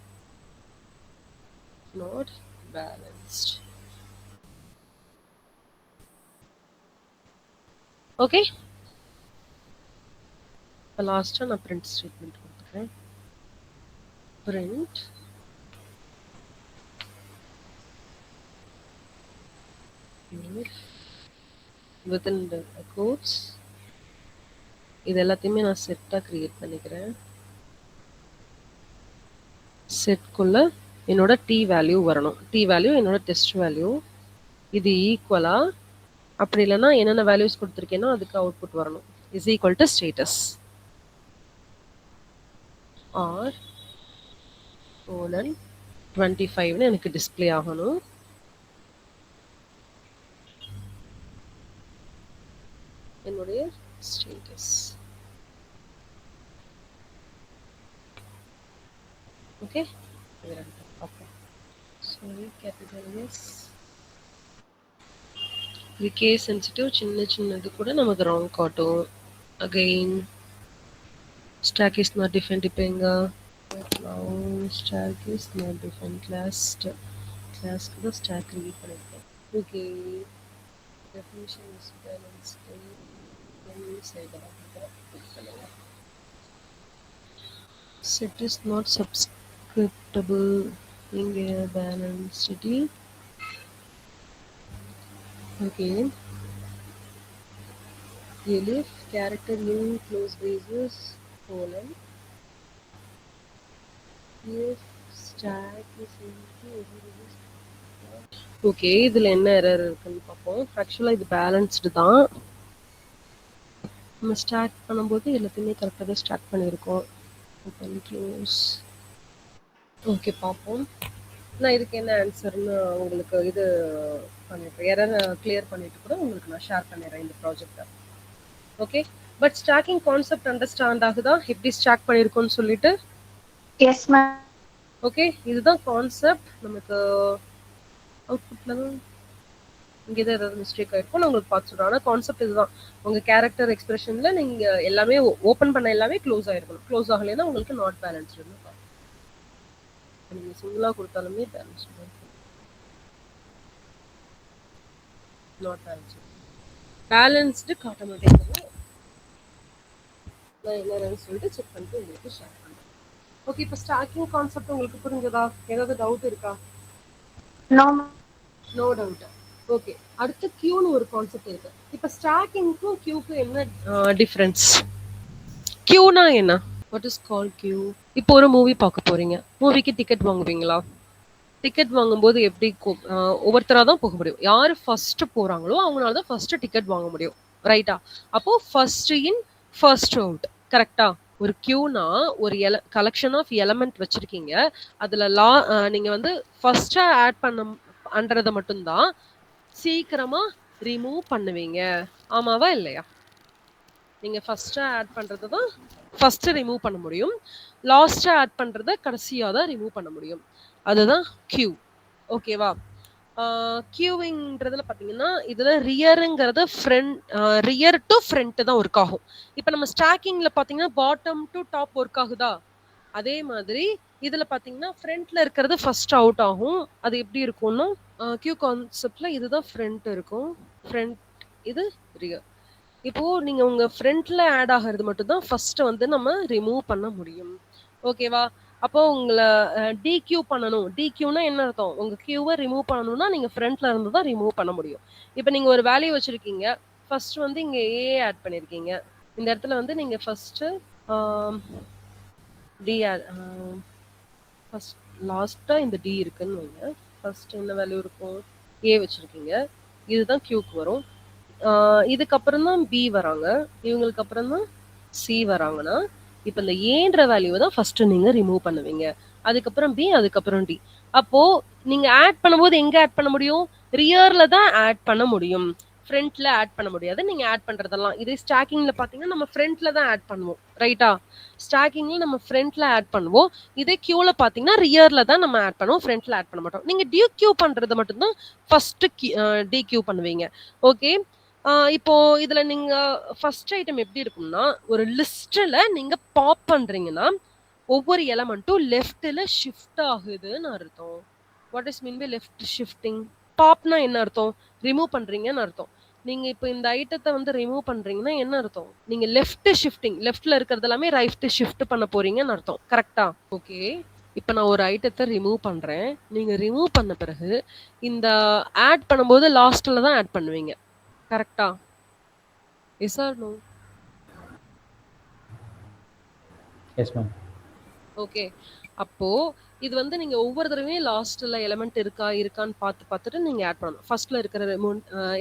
Not balanced. ஓகே, இப்போ லாஸ்ட்டாக நான் பிரிண்ட் ஸ்டேட்மெண்ட் கொடுத்துக்கிறேன். Print within the quotes. இது எல்லாத்தையுமே நான் செட்டாக கிரியேட் பண்ணிக்கிறேன். செட்குள்ள என்னோட டி வேல்யூ வரணும். டி வேல்யூ என்னோட டெஸ்ட் வேல்யூ. இது ஈக்குவலா, அப்படி இல்லைன்னா என்னென்ன வேல்யூஸ் கொடுத்துருக்கேனோ அதுக்கு அவுட்புட் வரணும். Is equal to status or colon 25ன்னு எனக்கு டிஸ்பிளே ஆகணும். என்னுடைய status. Okay, okay, sorry, capital S. இது கேஸ் சென்சிட்டிவ், சின்னது கூட நமக்கு ராங் காட்டும். Again stack is not defined. இப்போ எங்க ஸ்டாக் இஸ் நாட் டிஃபைன்ட் கிளாஸ்க்கு தான் ஸ்டாக் கிரியேட் பண்ணியிருக்கேன். Okay, definition is balanced. Set is not subscriptable. இங்கே balanced. Okay, elif character in close braces colon if stack is into. Okay, இதில் என்ன எரர் இருக்குன்னு பார்ப்போம். ஆக்சுவலாக இது பேலன்ஸ்டு தான். நம்ம ஸ்டார்ட் பண்ணும்போது எல்லாத்தையுமே கரெக்டாக தான் ஸ்டார்ட் பண்ணியிருக்கோம். Open close. ஓகே, பார்ப்போம். நான் இதுக்கு என்ன ஆன்சர்னு உங்களுக்கு இது பண்ணிடுறேன். எரரை கிளியர் பண்ணிட்டு கூட உங்களுக்கு நான் ஷேர் பண்ணிடுறேன் இந்த ப்ராஜெக்டை. Okay, but stacking concept understand ஆகுதா எப்படி ஸ்டாக் பண்ணியிருக்கோன்னு சொல்லிட்டு? Yes ma'am. ஓகே, இதுதான் கான்செப்ட். நமக்கு அவுட்புட்ல தான் இங்கே தான் ஏதாவது மிஸ்டேக் ஆயிருக்கும். நான் உங்களுக்கு பார்த்து சொல்கிறேன். ஆனால் கான்செப்ட் இதுதான். உங்கள் கேரக்டர் எக்ஸ்பிரஷனில் நீங்கள் எல்லாமே ஓப்பன் பண்ண எல்லாமே க்ளோஸ் ஆகிருக்கணும். க்ளோஸ் ஆகலைன்னா உங்களுக்கு நாட் பேலன்ஸ்டுன்னு நீங்க சிங்கிளா கொடுத்தாலுமே நாட் பேலன்ஸ்டு. பேலன்ஸ்டு காட்ட மாட்டேங்குது. நான் என்னன்னு சொல்லிட்டு செக் பண்ணிட்டு உங்களுக்கு ஷேர் பண்ணுறேன். ஓகே, இப்போ ஸ்டாக்கிங் கான்செப்ட் உங்களுக்கு புரிஞ்சதா? ஏதாவது டவுட் இருக்கா? No, ma'am. No doubt. Okay, அடுத்து கியூன்னு ஒரு கான்செப்ட் இருக்கு. இப்போ ஸ்டாக்கிங்க்கும் கியூக்கும் என்ன டிஃபரன்ஸ்? கியூனா என்ன? What is call queue? இப்போ ஒரு மூவி பார்க்க போறீங்க. மூவிக்கு டிக்கெட் வாங்குவீங்களா? டிக்கெட் வாங்கும்போது எப்படி ஒவ்வொருத்தரா தான் போக முடியும். யாரு ஃபர்ஸ்ட் போறாங்களோ அவங்களால தான் ஃபர்ஸ்ட் டிக்கெட் வாங்க முடியும். ரைட்டா? அப்போ ஃபர்ஸ்ட் இன் ஃபர்ஸ்ட் அவுட். கரெக்ட்டா? ஒரு கியூனா ஒரு கலெக்ஷன் ஆஃப் எலமெண்ட் வச்சிருக்கீங்க. அதுல நீங்க வந்து ஃபர்ஸ்ட்டா ஆட் பண்றத மட்டும் தான் சீக்கிரமா ரிமூவ் பண்ணுவீங்க. ஆமாவா இல்லையா? நீங்க ஃபர்ஸ்ட்டா ஆட் பண்றத தான் ஃபர்ஸ்ட் ரிமூவ் பண்ண முடியும். லாஸ்ட்டா ஆட் பண்றத கடைசியா தான் ரிமூவ் பண்ண முடியும். அதுதான் கியூ. ஓகேவா? கியூவிங்ன்றதுல பாத்தீங்கன்னா இதுல ரியருங்கிறது ரியர் டு ஃப்ரண்ட் தான் ஒர்க் ஆகும். இப்ப நம்ம ஸ்டாக்கிங்ல பாத்தீங்கன்னா பாட்டம் டு டாப் ஒர்க் ஆகுதா? அதே மாதிரி இதுல பாத்தீங்கன்னா ஃப்ரண்ட்ல இருக்கிறது ஃபர்ஸ்ட் அவுட் ஆகும். அது எப்படி இருக்கும்னா கியூ கான்செப்ட்ல இதுதான் ஃப்ரண்ட் இருக்கும். ஃப்ரண்ட் இது ரியர். இப்போ நீங்க உங்க ஃப்ரண்ட்ல ஆட் ஆகிறது மட்டும் தான் ஃபர்ஸ்ட் வந்து நம்ம ரிமூவ் பண்ண முடியும். ஓகேவா? அப்போ உங்கள டிக்யூ பண்ணணும். டிக்யூனா என்ன அர்த்தம்? உங்க கியூவ ரிமூவ் பண்ணணும்னா நீங்க ஃப்ரண்ட்ல இருந்து தான் ரிமூவ் பண்ண முடியும். இப்போ நீங்க ஒரு வேல்யூ வச்சிருக்கீங்க. ஃபர்ஸ்ட் வந்து இங்க ஏ ஆட் பண்ணிருக்கீங்க. இந்த இடத்துல வந்து நீங்க ஃபர்ஸ்ட் டி ஆட் ஃபர்ஸ்ட் லாஸ்ட்டா இந்த டி இருக்குன்னு வைங்க. ஃபர்ஸ்ட் என்ன வேல்யூ இருக்கும்? ஏ வச்சிருக்கீங்க. இதுதான் கியூக்கு வரும். இதுக்கப்புறம் தான் பி வராங்க. இவங்களுக்கு அப்புறம் தான் சி வராங்கன்னா, இப்ப இந்த ஏன்ற வேல்யூவ தான் ஃபர்ஸ்ட் நீங்க ரிமூவ் பண்ணுவீங்க. அதுக்கப்புறம் பி, அதுக்கப்புறம் டி. அப்போ நீங்க ஆட் பண்ணும்போது எங்க ஆட் பண்ண முடியும்? ரியர்ல தான் ஆட் பண்ண முடியும். ஃப்ரண்ட்ல ஆட் பண்ண முடியாது. நீங்க ஆட் பண்றதெல்லாம். இதே ஸ்டாக்கிங்ல பாத்தீங்கன்னா நம்ம ஃப்ரண்ட்ல தான் ஆட் பண்ணுவோம். ரைட்டா? ஸ்டாக்கிங்ல நம்ம ஃப்ரண்ட்ல ஆட் பண்ணுவோம். இதே கியூல பாத்தீங்கன்னா ரியர்ல தான் நம்ம ஆட் பண்ணுவோம். ஃப்ரண்ட்ல ஆட் பண்ண மாட்டோம். நீங்க டிக்யூ பண்றது மட்டும் தான் ஃபர்ஸ்ட் டிக்யூ பண்ணுவீங்க. ஓகே. இப்போ இதுல நீங்க ஃபர்ஸ்ட் ஐட்டம் எப்படி இருக்கும்னா, ஒரு லிஸ்ட்ல நீங்க பாப் பண்றீங்கன்னா, ஒவ்வொரு எலமெண்ட்டும் லெஃப்ட்ல ஷிஃப்ட் ஆகுதுன்னு அர்த்தம். What is mean by left shifting? பாப்னா என்ன அர்த்தம்? ரிமூவ் பண்றீங்கன்னு அர்த்தம். நீங்க இப்போ இந்த ஐட்டத்த வந்து ரிமூவ் பண்றீங்கன்னா என்ன அர்த்தம்? நீங்க லெஃப்ட் ஷிஃப்டிங், லெஃப்ட்ல இருக்கிறது எல்லாமே ரைட் ஷிஃப்ட் பண்ண போறீங்கன்னு அர்த்தம். கரெக்ட்டா? ஓகே. இப்ப நான் ஒரு ஐட்டத்த ரிமூவ் பண்றேன். நீங்க ரிமூவ் பண்ண பிறகு, இந்த ஆட் பண்ணும்போது லாஸ்ட்ல தான் ஆட் பண்ணுவீங்க. கரெக்ட்டா? Yes or no? Yes ma'am. Okay. அப்போ இது வந்து நீங்க ஒவ்வொரு தடவையும் லாஸ்ட்ல எலிமெண்ட் இருக்கான்னு பார்த்துட்டு நீங்க ஆட் பண்ணணும். ஃபர்ஸ்ட்ல இருக்கிற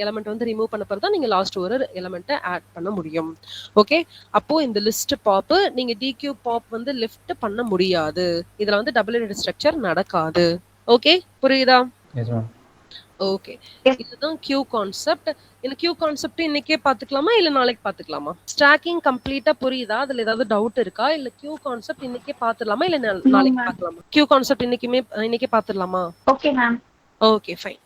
எலிமெண்ட் வந்து ரிமூவ் பண்ண பிறகு தான் நீங்க லாஸ்ட் ஒரு எலிமெண்ட்ட ஆட் பண்ண முடியும். ஓகே. அப்போ இந்த லிஸ்ட் பாப் நீங்க டிக்யூ பாப் வந்து லெஃப்ட் பண்ண முடியாது. இதுல வந்து டபுள் ஹெடட் ஸ்ட்ரக்சர் நடக்காது. ஓகே, புரியுதா? S ma'am. ஓகே. இதுதான் கியூ கான்செப்ட். இந்த கியூ கான்செப்ட் இன்னைக்கே பாத்துக்கலாமா இல்ல நாளைக்கு பாத்துக்கலாமா? ஸ்டாக்கிங் கம்ப்ளீட்டா புரியுதா? அதுல ஏதாவது டவுட் இருக்கா? இல்ல கியூ கான்செப்ட் இன்னைக்கே பாத்துடலாமா இல்ல No, நாளைக்கு ma'am. பாக்கலாமா? கியூ கான்செப்ட் இன்னைக்கே பாத்துடலாமா? Okay, ma'am. Okay, fine.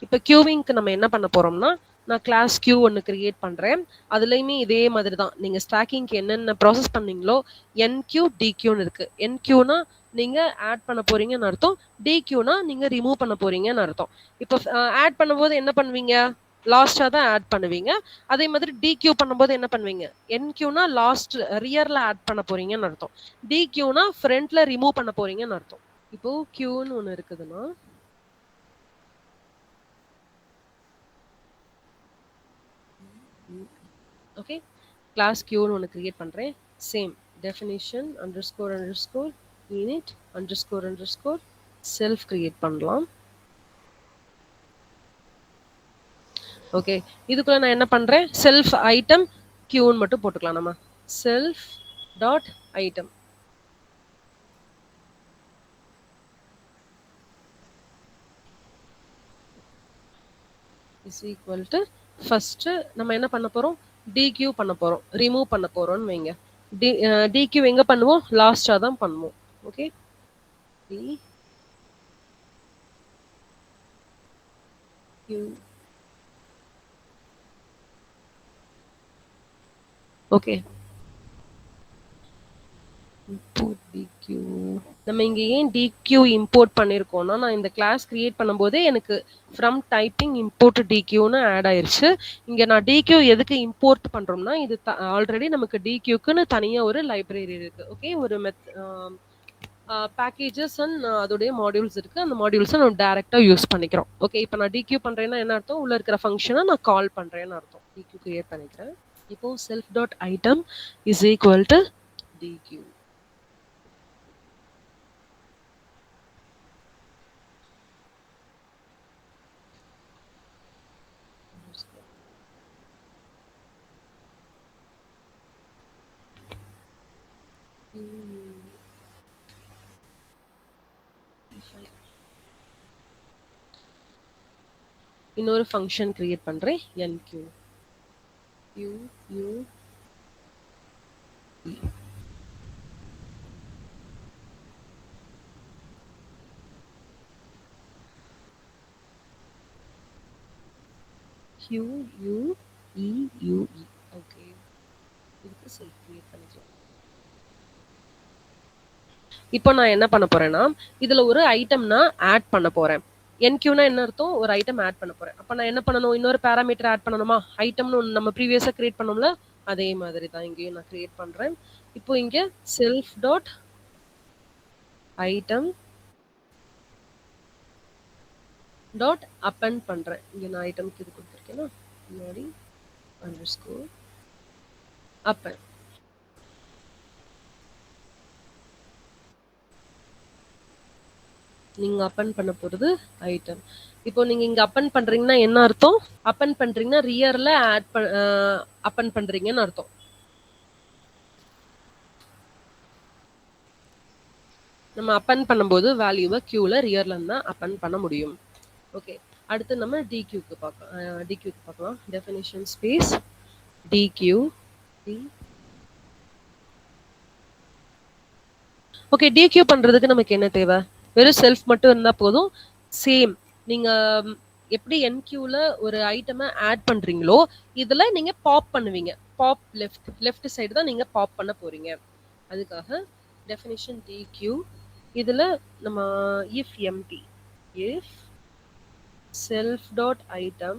இப்ப கியூவிங்க்கு நம்ம என்ன பண்ண போறோம்னா, நான் கிளாஸ் கியூ ஒன்னு கிரியேட் பண்றேன். அதுலயுமே இதே மாதிரி தான். நீங்க ஸ்டாக்கிங்க்கு என்னென்ன ப்ராசஸ் பண்ணீங்களோ என்கியூ, டிக்யூன்னு இருக்கு. என்கியூனா நீங்க ஆட் பண்ண போறீங்கன்னு அர்த்தம். டிக்யூனா நீங்க ரிமூவ் பண்ண போறீங்கன்னு அர்த்தம். இப்போ ஆட் பண்ணும்போது என்ன பண்ணுவீங்க? லாஸ்டா தான் ஆட் பண்ணுவீங்க. அதே மாதிரி டிக்யூ பண்ணும்போது என்ன பண்ணுவீங்க? என்கியூனா லாஸ்ட் ரியர்ல ஆட் பண்ண போறீங்கன்னு அர்த்தம். டிக்யூனா ஃப்ரண்ட்ல ரிமூவ் பண்ண போறீங்கன்னு அர்த்தம். இப்போ கியூன்னு ஒன்னு இருக்குதுன்னா ஓகே, கிளாஸ் கியூன்னு ஒன்று கிரியேட் பண்ணுறேன். Same definition __ init __ self create பண்ணலாம். ஓகே, இதுக்குள்ள நான் என்ன பண்றேன்? செல்ஃப் ஐட்டம் கியூன்னு மட்டும் போட்டுக்கலாம். நம்ம self dot item is equal to first நம்ம என்ன பண்ண போறோம்? டிக்யூ பண்ண போறோம், ரிமூவ் பண்ண போறோம்னு வைங்க. டிக்யூ எங்க பண்ணுவோம்? லாஸ்டா தான் பண்ணுவோம். Okay, D queue. Okay, input dq நம்ம இங்க ஏன் dq இம்போர்ட் பண்ணிருக்கோம்னா நான் இந்த கிளாஸ் கிரியேட் பண்ணும்போதே எனக்கு from typing import dqன்னு ஆட் ஆயிருச்சு. இங்க நான் dq எதுக்கு இம்போர்ட் பண்றோம்னா இது ஆல்ரெடி நமக்கு dqக்குன்னு தனியா ஒரு லைப்ரரி இருக்கு. ஓகே, ஒரு பேக்கேஜஸ் அண்ட் அதோடைய மாடியூல்ஸ் இருக்கு. அந்த மாடியூல்ஸை நம்ம டைரக்டா யூஸ் பண்ணிக்கிறோம். ஓகே, இப்போ நான் dq பண்றேன்னா என்ன அர்த்தம்? உள்ள இருக்கிற ஃபங்க்ஷனை நான் கால் பண்றேன்னு அர்த்தம். dq கிரியேட் பண்ணிக்கிறேன். இப்போ self dot item is equal to dq. இன்னொரு ஃபங்க்ஷன் கிரியேட் பண்றேன் nq u u e. q u e u e. Okay, இதுக்கு செல்ஃப் கிரியேட் பண்ணிக்கலாம். இப்போ நான் என்ன பண்ண போறேன்னா இதுல ஒரு ஐட்டம் நான் ஆட் பண்ண போறேன். nqனா என்ன அர்த்தம்? ஒரு ஐட்டம் ஆட் பண்ண போறேன். அப்ப நான் என்ன பண்ணணும்? இன்னொரு பாராமீட்டர் ஆட் பண்ணணுமா? ஐட்டம்னு ஒண்ணு நம்ம ப்ரீவியஸா கிரியேட் பண்ணோம்ல, அதே மாதிரி தான் இங்கேயும் நான் கிரியேட் பண்றேன். இப்போ இங்க self dot item dot append பண்றேன். இங்க நான் ஐட்டம்க்கு இது கொடுத்துருக்கேன்னா முன்னாடி அண்டர்ஸ்கோர் அப்பெண்ட். நீங்க அப்பெண்ட் பண்ண போறது ஐட்டம். இப்போ நீங்க இங்க அப்பெண்ட் பண்றீங்கன்னா என்ன அர்த்தம்? அப்பெண்ட் பண்றீங்கன்னா ரியர்ல அப்பெண்ட் பண்றீங்கன்னு அர்த்தம். நம்ம அப்பெண்ட் பண்ணும்போது வேல்யூவை கியூல ரியர்ல இருந்தா அப்பெண்ட் பண்ண முடியும். ஓகே, அடுத்து நம்ம dqக்கு பார்க்கலாம். Definition space dq. Okay, dq பண்றதுக்கு நமக்கு என்ன தேவை? வெறும் செல்ஃப் மட்டும் இருந்தா போதும். சேம் நீங்க எப்படி nqல ஒரு ஐட்டமை ஆட் பண்றீங்களோ இதுல நீங்க பாப் பண்ணுவீங்க. பாப் லெஃப்ட் சைடு தான் நீங்க பாப் பண்ண போறீங்க. அதுக்காக டெஃபினிஷன் dq. இதுல நம்ம if empty, if self dot item,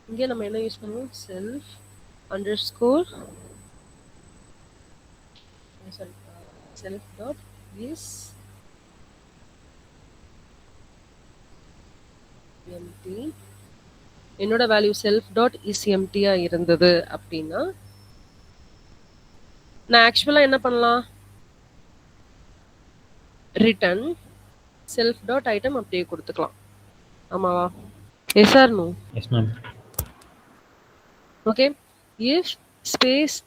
இங்க நம்ம என்ன யூஸ் பண்ணுவோம்? self underscore self dot is empty. என்னோட வேல்யூ செல்ஃப் டாட் இஸ் எம்டியா இருந்தது அப்படின்னா நான் ஆக்சுவலா என்ன பண்ணலாம்? ரிட்டன் செல்ஃப் டாட் ஐட்டம் அப்படியே கொடுத்துக்கலாம். ஆமாவா? Yes or no? Yes, ma'am. Okay, if space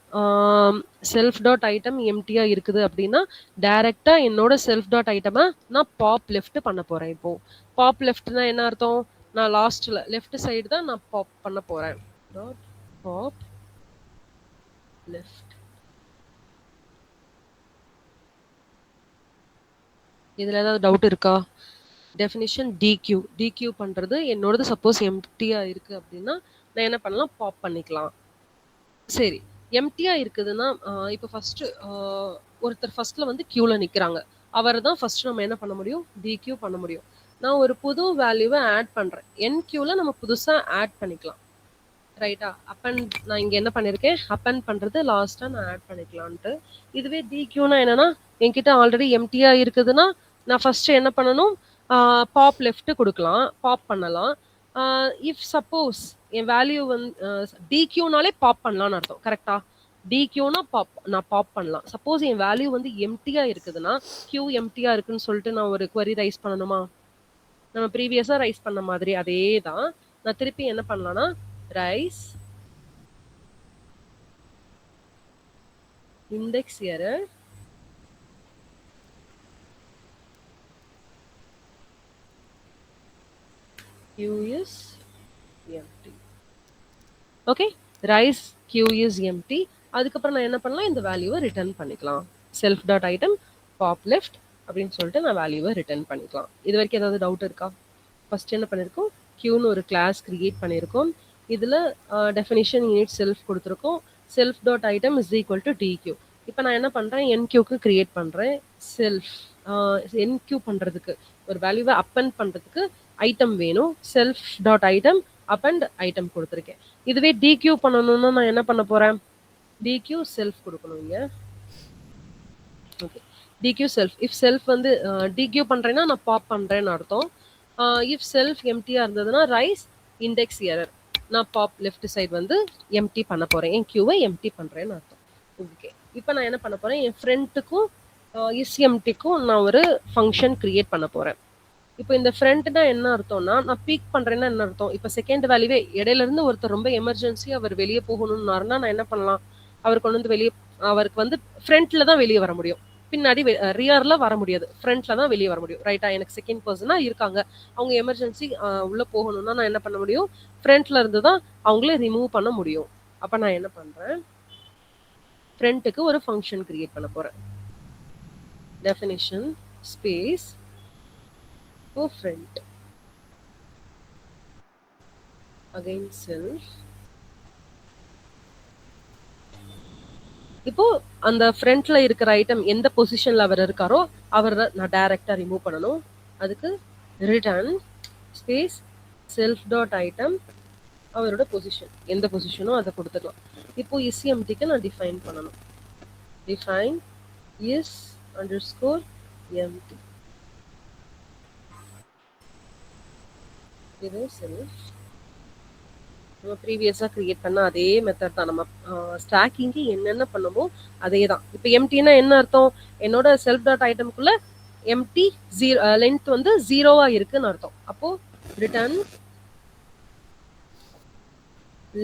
self dot item எம்டியா இருக்குது அப்படின்னா டைரக்டா என்னோட செல்ஃப் டாட் ஐட்டமை நான் பாப் லெஃப்ட் பண்ண போறேன். இப்போ பாப் லெஃப்ட்னா என்ன அர்த்தம்? நான் லாஸ்ட்ல லெஃப்ட் சைடு தான் நான் பாப் பண்ண போறேன். Dot pop left. இதுல ஏதாவது டவுட் இருக்கா? டெஃபினிஷன் dq பண்றது என்னோடது சப்போஸ் எம்டியா இருக்கு அப்படின்னா நான் என்ன பண்ணலாம்? பாப் பண்ணிக்கலாம். சரி, எம்டியா இருக்குதுன்னா இப்போ ஃபர்ஸ்ட் ஒருத்தர் ஃபர்ஸ்ட்ல வந்து கியூல நிக்கிறாங்க. அவரை தான் ஃபர்ஸ்ட் நம்ம என்ன பண்ண முடியும்? dq பண்ண முடியும். நான் ஒரு புது வேல்யூவை ஆட் பண்றேன். nqல நம்ம புதுசா ஆட் பண்ணிக்கலாம். ரைட்டா? அப்பெண்ட் நான் இங்க என்ன பண்ணிருக்கேன்? அப்பெண்ட் பண்றது லாஸ்டா நான் ஆட் பண்ணிக்கலாம்ட்டு. இதுவே dqனா என்னன்னா என்கிட்ட ஆல்ரெடி எம்டியா இருக்குதுன்னா நான் ஃபர்ஸ்ட் என்ன பண்ணணும்? பாப் லெஃப்ட் கொடுக்கலாம், பாப் பண்ணலாம். இஃப் சப்போஸ் என் வேல்யூ வந்து dqனாலே பாப் பண்ணலாம்னு அர்த்தம். கரெக்டா? dqனா நான் பாப் பண்ணலாம். சப்போஸ் என் வேல்யூ வந்து எம்டியா இருக்குதுன்னா q எம்டியா இருக்குன்னு சொல்லிட்டு நான் ஒரு query ரைஸ் பண்ணணுமா? நம்ம ப்ரீவியஸா ரைஸ் பண்ண மாதிரி அதே தான். நான் திருப்பி என்ன பண்ணலாம்னா rice index error q is empty. Okay, rice q is empty. அதுக்கப்புறம் நான் என்ன பண்ணலாம்? இந்த வேல்யூவை ரிட்டர்ன் பண்ணிக்கலாம். Self dot item pop left அப்படின்னு சொல்லிட்டு நான் வேல்யூவை ரிட்டர்ன் பண்ணிக்கலாம். இது வரைக்கும் ஏதாவது டவுட் இருக்கா? ஃபர்ஸ்ட் என்ன பண்ணிருக்கோம்? கியூன்னு ஒரு கிளாஸ் கிரியேட் பண்ணியிருக்கோம். இதுல டெஃபினிஷன் யூனிட் செல்ஃப் கொடுத்துருக்கோம். Self dot item is equal to dq. இப்போ நான் என்ன பண்றேன், என்கியூக்கு கிரியேட் பண்றேன். செல்ஃப் என்கியூ பண்றதுக்கு ஒரு வேல்யூவை அப்பெண்ட் பண்றதுக்கு ஐட்டம் வேணும். Self dot item append item கொடுத்துருக்கேன். இதுவே டிக்யூ பண்ணணும்னா நான் என்ன பண்ண போறேன், டிக்யூ செல்ஃப் கொடுக்கணும் இங்க. Okay, dequeue self. If self வந்து டிக்யூ பண்றேன்னா நான் பாப் பண்றேன்னு அர்த்தம். இஃப் செல்ஃப் எம்டியா இருந்ததுன்னா ரைஸ் இண்டெக்ஸ் எரர். நான் பாப் லெஃப்ட் சைடு வந்து எம்டி பண்ண போறேன், என் கியூவை எம்டி பண்றேன்னு அர்த்தம். ஓகே, இப்போ நான் என்ன பண்ண போறேன், என் ஃப்ரெண்ட்டுக்கும் இஸ்எம்டிக்கும் நான் ஒரு ஃபங்க்ஷன் கிரியேட் பண்ண போறேன். இப்போ இந்த ஃப்ரெண்ட்னா என்ன அர்த்தம்னா, நான் பீக் பண்றேன்னா என்ன அர்த்தம், இப்போ செகண்ட் வேல்யூவே இடையில இருந்து ஒருத்தர் ரொம்ப எமர்ஜென்சி அவர் வெளியே போகணும்னாருன்னா நான் என்ன பண்ணலாம், அவர் கொண்டு வந்து வெளியே, அவருக்கு வந்து ஃப்ரண்ட்ல தான் வெளியே வர முடியும், பின்னாடி ரியர்ல வர முடியாது, ஃப்ரண்ட்ல தான் வெளியே வர முடியும். ரைட்டா, எனக்கு செகண்ட் பர்சனா இருக்காங்க, அவங்க எமர்ஜென்சி உள்ள போகணும்னா நான் என்ன பண்ண முடியும், ஃப்ரண்ட்ல இருந்து தான் அவங்களே ரிமூவ் பண்ண முடியும். அப்ப நான் என்ன பண்றேன், ஃப்ரண்ட்டுக்கு ஒரு ஃபங்க்ஷன் கிரியேட் பண்ண போறேன். Definition space for front, again self. இப்போ அந்த ஃப்ரண்ட்ல இருக்கிற ஐட்டம் எந்த பொசிஷன்ல அவர் இருக்காரோ அவரை நான் டைரக்டா ரிமூவ் பண்ணணும். அதுக்கு return space self dot item, அவரோட பொசிஷன் எந்த பொசிஷனோ அதை கொடுத்துக்கலாம். இப்போ இஸ்எம்டிக்கு நான் டிஃபைன் பண்ணணும். Define is underscore empty. இது செல்ஃப். நம்ம ப்ரீவியஸா கிரியேட் பண்ண அதே மெத்தட் தான். நம்ம ஸ்டாக்கிங்க்கு என்னென்ன பண்ணமோ அதே தான். இப்போ எம்டினா என்ன அர்த்தம், என்னோட செல்ஃப் டாட் ஐட்டம்குள்ள எம்டி லென்த் வந்து 0வா இருக்குன்னு அர்த்தம். அப்போ return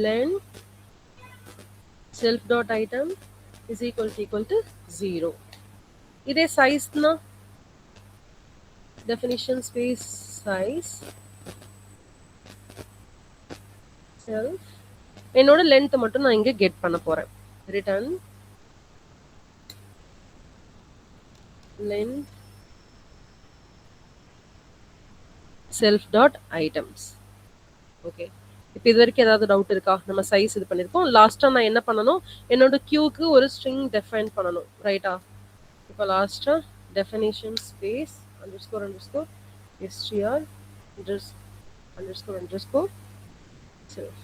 length self dot item is equal to 0. இதே சைஸ்னா டெஃபினிஷன் ஸ்பேஸ் சைஸ் செல்ஃப், என்னோட லென்த் மட்டும் நான் இங்க கெட் பண்ண போறேன். Return length self dot items. Okay, இப்போ இது வரைக்கும் ஏதாவது டவுட் இருக்கா? நம்ம சைஸ் இது பண்ணிருக்கோம். லாஸ்டா நான் என்ன பண்ணணும், என்னோட கியூக்கு ஒரு ஸ்ட்ரிங் டெஃபைன் பண்ணணும். ரைட்டா, இப்போ லாஸ்டா definition space underscore STR underscore self.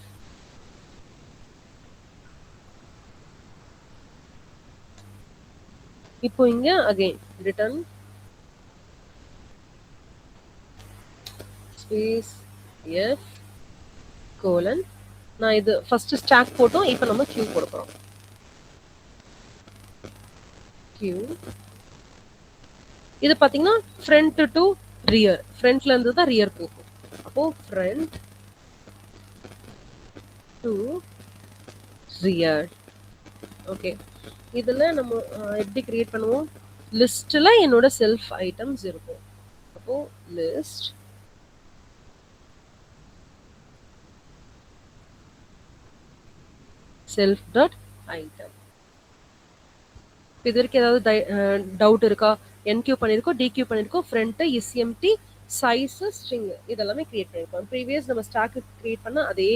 இப்போ இங்க again return space F colon, நான் இது ஃபர்ஸ்ட் ஸ்டாக் போட்டோம், இப்போ நம்ம கியூ போட போறோம். கியூ இது பாத்தீங்கன்னா ஃப்ரண்ட் டு ரியர், ஃப்ரண்ட்ல இருந்து தான் ரியர் போகும். அப்போ ஃப்ரண்ட் டு ரியர். ஓகே, இதுல நம்ம எப்படி கிரியேட் பண்ணுவோம், லிஸ்ட்ல என்னோட செல்ஃப் ஐட்டம்ஸ் இருக்கும். அப்போ லிஸ்ட் செல்ஃப் டாட் ஐட்டம். இது வரைக்கும் ஏதாவது டவுட் இருக்கா? என்கியூ பண்ணிருக்கோம், டிக்யூ பண்ணிருக்கோம், ஃப்ரண்ட் இஸ்எம்டி சைஸ் ஸ்ட்ரிங் இதெல்லாமே கிரியேட் பண்ணிருக்கோம். ப்ரீவியஸ் நம்ம ஸ்டாக் கிரியேட் பண்ண அதே.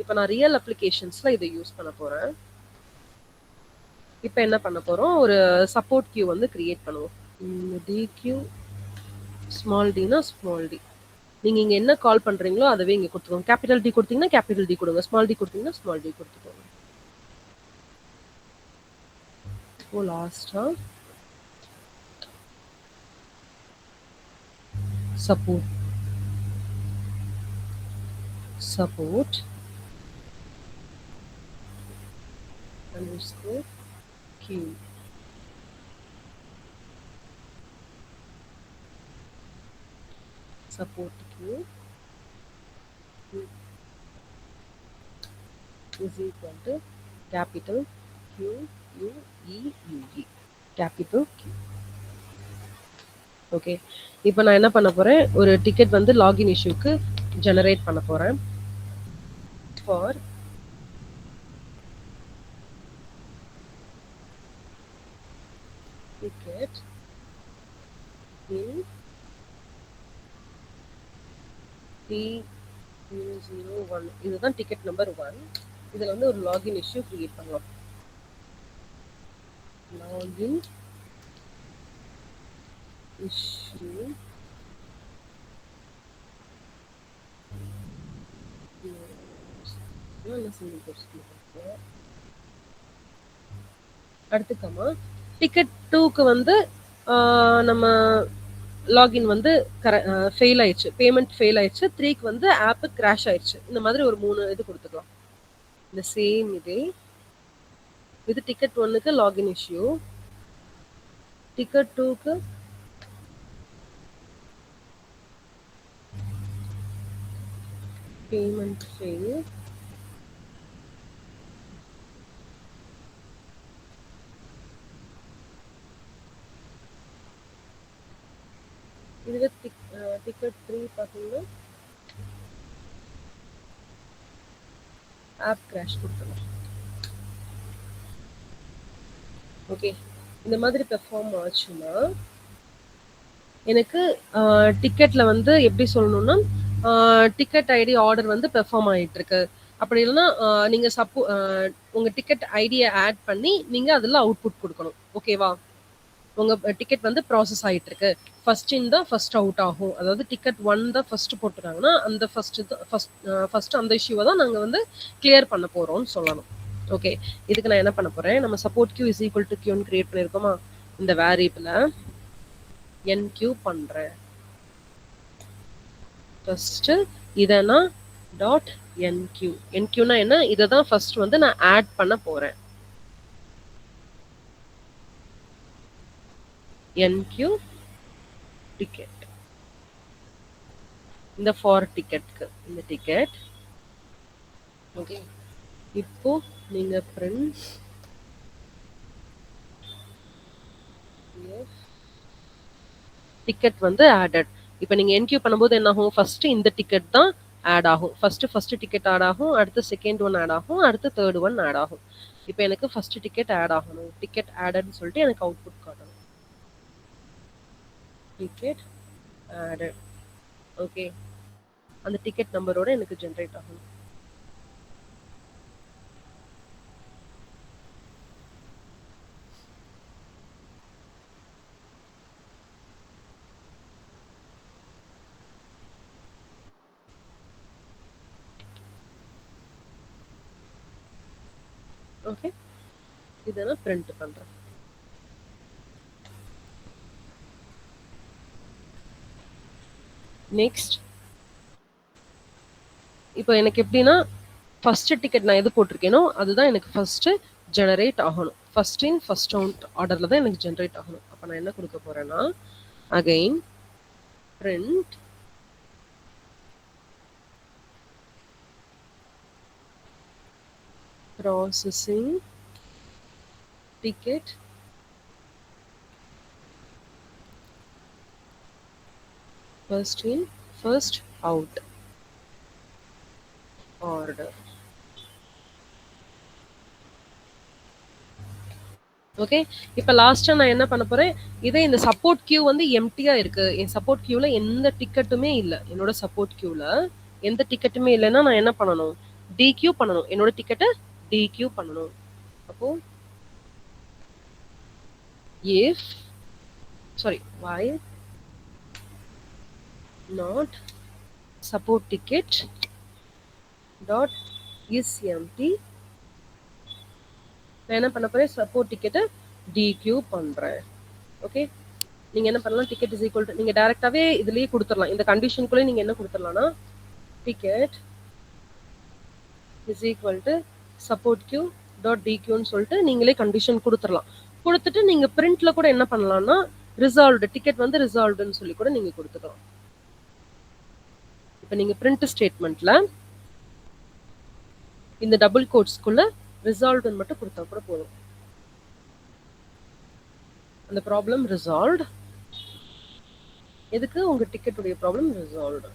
இப்போ நான் ரியல் அப்ளிகேஷன்ஸ்ல இதை யூஸ் பண்ண போறேன். இப்போ என்ன பண்ண போறோம், ஒரு சப்போர்ட் கியூ வந்து கிரியேட் பண்ணுவோம். டிக்யூ ஸ்மால் டினா ஸ்மால் டி, நீங்க இங்க என்ன கால் பண்றீங்களோ அதவே இங்க கொடுத்துக்கோங்க. கேபிட்டல் டி கொடுத்தீங்கன்னா கேபிட்டல் டி கொடுங்க, ஸ்மால் டி கொடுத்தீங்கன்னா ஸ்மால் டி கொடுத்துக்கோங்க. இப்போ லாஸ்டா support underscore q. Support q is equal to capital Q U E U E, capital Q. Okay, இப்போ நான் என்ன பண்ண போறேன், ஒரு டிக்கெட் வந்து லாகின் இஷ்யூக்கு ஜெனரேட் பண்ண போறேன். ஃபார் டிக்கெட் இன் T001, இதுதான் டிக்கெட் நம்பர் 1. இதுல வந்து ஒரு லாகின் இஷ்யூ கிரியேட் பண்ணலாம். login issue அடுத்துக்கமா டிக்கெட் 2க்கு வந்து நம்ம லாகின் வந்து ஃபெயில் ஆயிடுச்சு, பேமெண்ட் ஃபெயில் ஆயிடுச்சு. 3க்கு வந்து ஆப் கிராஷ் ஆயிடுச்சு. இந்த மாதிரி ஒரு 3 இது கொடுத்துக்கலாம். இந்த சேம் இதே இது டிக்கெட் 1க்கு லாகின் இஷ்யூ, டிக்கெட் 2க்கு பேமெண்ட் ஃபெயில், இதுவே டிக்கெட் 3 பார்த்தீங்கன்னா ஆப் கிராஷ் கொடுத்துடலாம். ஓகே, இந்த மாதிரி பெர்ஃபார்ம் ஆச்சுன்னா எனக்கு டிக்கெட்ல வந்து எப்படி சொல்லணும்னா டிக்கெட் ஐடி ஆர்டர் வந்து பெர்ஃபார்ம் ஆயிட்டு இருக்கு. அப்படி இல்லைன்னா நீங்க உங்க டிக்கெட் ஐடியை ஆட் பண்ணி நீங்க அதுல அவுட்புட் கொடுக்கணும். ஓகேவா? உங்க டிக்கெட் வந்து ப்ராசஸ் ஆயிட்டு இருக்கு, ஃபர்ஸ்ட் இன் தான் ஃபர்ஸ்ட் அவுட் ஆகும். அதாவது டிக்கெட் 1 தான் ஃபர்ஸ்ட் போட்டுருக்காங்கன்னா அந்த ஃபர்ஸ்ட் அந்த இஷ்யூவை தான் நாங்க வந்து கிளியர் பண்ண போறோம்னு சொல்லணும். ஓகே, இதுக்கு நான் என்ன பண்ண போறேன், நம்ம support queue is equal to கியூன்னு கிரியேட் பண்ணிருக்கோமா, இந்த வேரியபிள என்கியூ பண்றேன். ஃபர்ஸ்ட் இதனா டாட் என்கியூ, என்கியூனா என்ன, இதை தான் ஃபர்ஸ்ட் வந்து நான் ஆட் பண்ண போறேன். என்கியூ டிக்கெட், இந்த ஃபார் டிக்கெட்க்கு இந்த டிக்கெட். ஓகே, இப்போ நீங்க பிரிண்ட் டிக்கெட் வந்து ஆடட். இப்போ நீங்க என்கியூ பண்ணும்போது என்ன ஆகும், ஃபர்ஸ்ட் இந்த டிக்கெட் தான் ஆட் ஆகும். ஃபர்ஸ்ட் டிக்கெட் ஆட் ஆகும், அடுத்து செகண்ட் ஒன் ஆட் ஆகும், அடுத்து தேர்ட் ஒன் ஆட் ஆகும். இப்போ எனக்கு ஃபர்ஸ்ட் டிக்கெட் ஆட் ஆகணும், டிக்கெட் ஆடட்னு சொல்லிட்டு எனக்கு அவுட்புட் காட்டணும். Ticket added. ஓகே, அந்த டிக்கெட் நம்பரோட எனக்கு ஜெனரேட் ஆகணும். ஓகே, இதை நான் பிரிண்ட் பண்றேன். நெக்ஸ்ட், இப்போ எனக்கு எப்படின்னா ஃபர்ஸ்ட் டிக்கெட் நான் எது போட்டிருக்கேனோ அதுதான் எனக்கு ஃபர்ஸ்ட் ஜெனரேட் ஆகணும். ஃபர்ஸ்ட் இன் ஃபர்ஸ்ட் அவுட் ஆர்டர்ல தான் எனக்கு ஜெனரேட் ஆகணும். அப்போ நான் என்ன கொடுக்க போறேன்னா again print processing ticket first in first out order. Okay, இப்போ லாஸ்டா நான் என்ன பண்ண போறேன், இதே இந்த சப்போர்ட் கியூ வந்து எம்டியா இருக்கு, என் சப்போர்ட் கியூல எந்த டிக்கெட்டுமே இல்லை. என்னோட சப்போர்ட் கியூல எந்த டிக்கெட்டுமே இல்லைன்னா நான் என்ன பண்ணணும், டிக்யூ பண்ணணும். என்னோட டிக்கெட்டை டிக்யூ பண்ணணும். அப்போ if why not support ticket dot is empty, நான் என்ன பண்ண போறேன், சப்போர்ட் டிக்கெட்டை டிக்யூ பண்றேன். ஓகே, நீங்க என்ன பண்ணலாம், டிக்கெட் இஸ் ஈக்குவல் டு நீங்க டைரக்டாவே இதுலயே கொடுத்துடலாம். இந்த கண்டிஷனுக்குள்ளே நீங்க என்ன கொடுத்துடலாம்னா ticket is equal to support queue dot டிக்யூன்னு சொல்லிட்டு நீங்களே கண்டிஷன் கொடுத்துடலாம். கொடுத்துட்டு நீங்க பிரிண்ட்ல கூட என்ன பண்ணலாம்னா ரிசால்வ்டு டிக்கெட் வந்து ரிசால்வ்டுன்னு சொல்லி கூட நீங்க கொடுத்துக்கலாம். இப்போ நீங்க பிரிண்ட் ஸ்டேட்மெண்ட்ல இந்த டபுள் கோட்ஸ்க்குள்ள ரிசால்வ்டுன்னு மட்டும் கொடுத்தா கூட போதும். அந்த ப்ராப்ளம் ரிசால்வ்டு. எதுக்கு, உங்க டிக்கெட்டுடைய ப்ராப்ளம் ரிசால்வ்டு.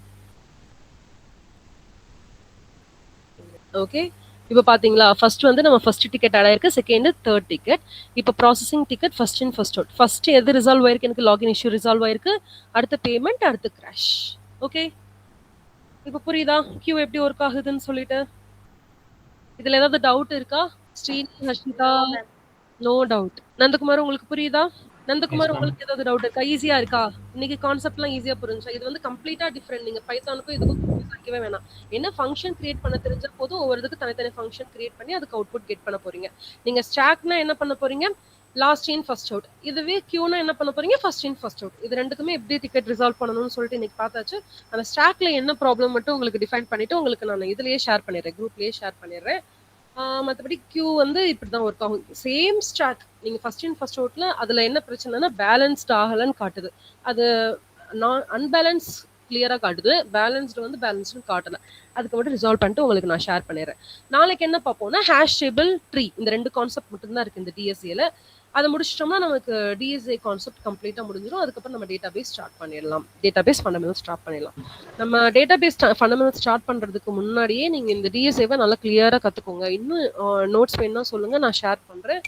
ஓகே, இப்போ பாத்தீங்களா ஃபர்ஸ்ட் வந்து நம்ம ஃபர்ஸ்ட் டிக்கெட் ஆட் ஆயிருக்கு, செகண்ட் தேர்ட் டிக்கெட். இப்போ processing ticket first in first out. First எது ரிசால்வ் ஆயிருக்கு, எனக்கு லாகின் இஷ்யூ ரிசால்வ் ஆயிருக்கு, அடுத்து பேமெண்ட், அடுத்து கிராஷ். ஓகே, இப்போ புரியுதா கியூ எப்படி ஒர்க் ஆகுதுன்னு சொல்லிட்டு? இதுல ஏதாவது டவுட் இருக்கா ஸ்ரீனி, ஹர்ஷிதா, நோ டவுட். நந்தகுமார் உங்களுக்கு புரியுதா? Nandakumar Yes, ma'am. உங்களுக்கு ஏதாவது டவுட் இருக்கா? ஈஸியா இருக்கா? இன்னைக்கு கான்செப்ட்லாம் ஈஸியா புரிஞ்சா? இது வந்து கம்ப்ளீட்டா டிஃபரெண்ட். நீங்க பைத்தானுக்கும் இதுக்கும் கன்ஃபியூஸ் ஆக்கவே வேணாம். என்ன ஃபங்ஷன் கிரியேட் பண்ண தெரிஞ்சா போதும். ஒவ்வொரு இதுக்கு தனித்தனி ஃபங்ஷன் கிரியேட் பண்ணி அதுக்கு அவுட்புட் கெட் பண்ண போறீங்க. நீங்க ஸ்டாக்னா என்ன பண்ண போறீங்க? Last in first out. இதுவே கியூனா என்ன பண்ண போறீங்க? First in first out. இது ரெண்டுக்குமே எப்படி டிக்கெட் ரிசால்வ் பண்ணணும்னு சொல்லிட்டு இன்னைக்கு பார்த்தாச்சு. அந்த ஸ்டாக்ல என்ன ப்ராப்ளம் மட்டும் உங்களுக்கு டிஃபைன் பண்ணிட்டு உங்களுக்கு நான் இதுலயே ஷேர் பண்ணிடுறேன். குரூப்லயே ஷேர் பண்ணிடுறேன். மத்தபடி கியூ வந்து இப்படிதான் ஒர்க் ஆகும். சேம் ஸ்டாக் நீங்க ஃபர்ஸ்ட் இன் ஃபர்ஸ்ட் அவுட்ல அதுல என்ன பிரச்சனைனா பேலன்ஸ்ட் ஆகலன்னு காட்டுது. அது அன்பேலன்ஸ் கிளியரா காட்டுது. பேலன்ஸ்டு வந்து பேலன்ஸ்டு காட்டல. அதுக்கு மட்டும் ரிசால்வ் பண்ணிட்டு உங்களுக்கு நான் ஷேர் பண்ணிடுறேன். நாளைக்கு என்ன பார்ப்போம்னா ஹேஷ் டேபிள் ட்ரீ இந்த 2 கான்செப்ட் மட்டும் தான் இருக்கு இந்த டிஎஸ்ஏல. அதை முடிச்சிட்டோம்னா நமக்கு டிஎஸ்ஏ கான்செப்ட் கம்ப்ளீட்டா முடிஞ்சிடும். அதுக்கப்புறம் நம்ம டேட்டாபேஸ் ஸ்டார்ட் பண்ணிடலாம். டேட்டாபேஸ் ஃபண்டமெண்டல் ஸ்டார்ட் பண்ணிடலாம். நம்ம டேட்டாபேஸ் ஃபண்டமெண்டல் ஸ்டார்ட் பண்றதுக்கு முன்னாடியே நீங்க இந்த டிஎஸ்ஏவை நல்லா கிளியரா கத்துக்கோங்க. இன்னும் நோட்ஸ் வேணும்னா சொல்லுங்க, நான் ஷேர் பண்றேன்.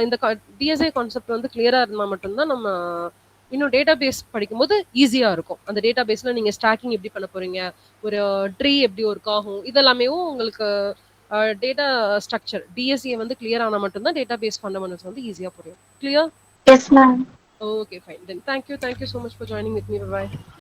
இந்த டிஎஸ்ஏ கான்செப்ட் வந்து கிளியரா இருந்தா மட்டும்தான் நம்ம இன்னும் டேட்டாபேஸ் படிக்கும்போது ஈஸியா இருக்கும். அந்த டேட்டாபேஸ்ல நீங்க ஸ்டாக்கிங் எப்படி பண்ண போறீங்க, ஒரு ட்ரீ எப்படி ஒர்க் ஆகும், இதெல்லாமே உங்களுக்கு டேட்டா ஸ்ட்ரக்சர் டிஎஸ்ஏ வந்து கிளியர் ஆனா மட்டும்தான் டேட்டாபேஸ் ஃபண்டமெண்டல்ஸ் வந்து ஈஸியா புரியும். Clear? Yes, ma'am. Okay, fine. Then thank you so much for joining with me. Bye bye.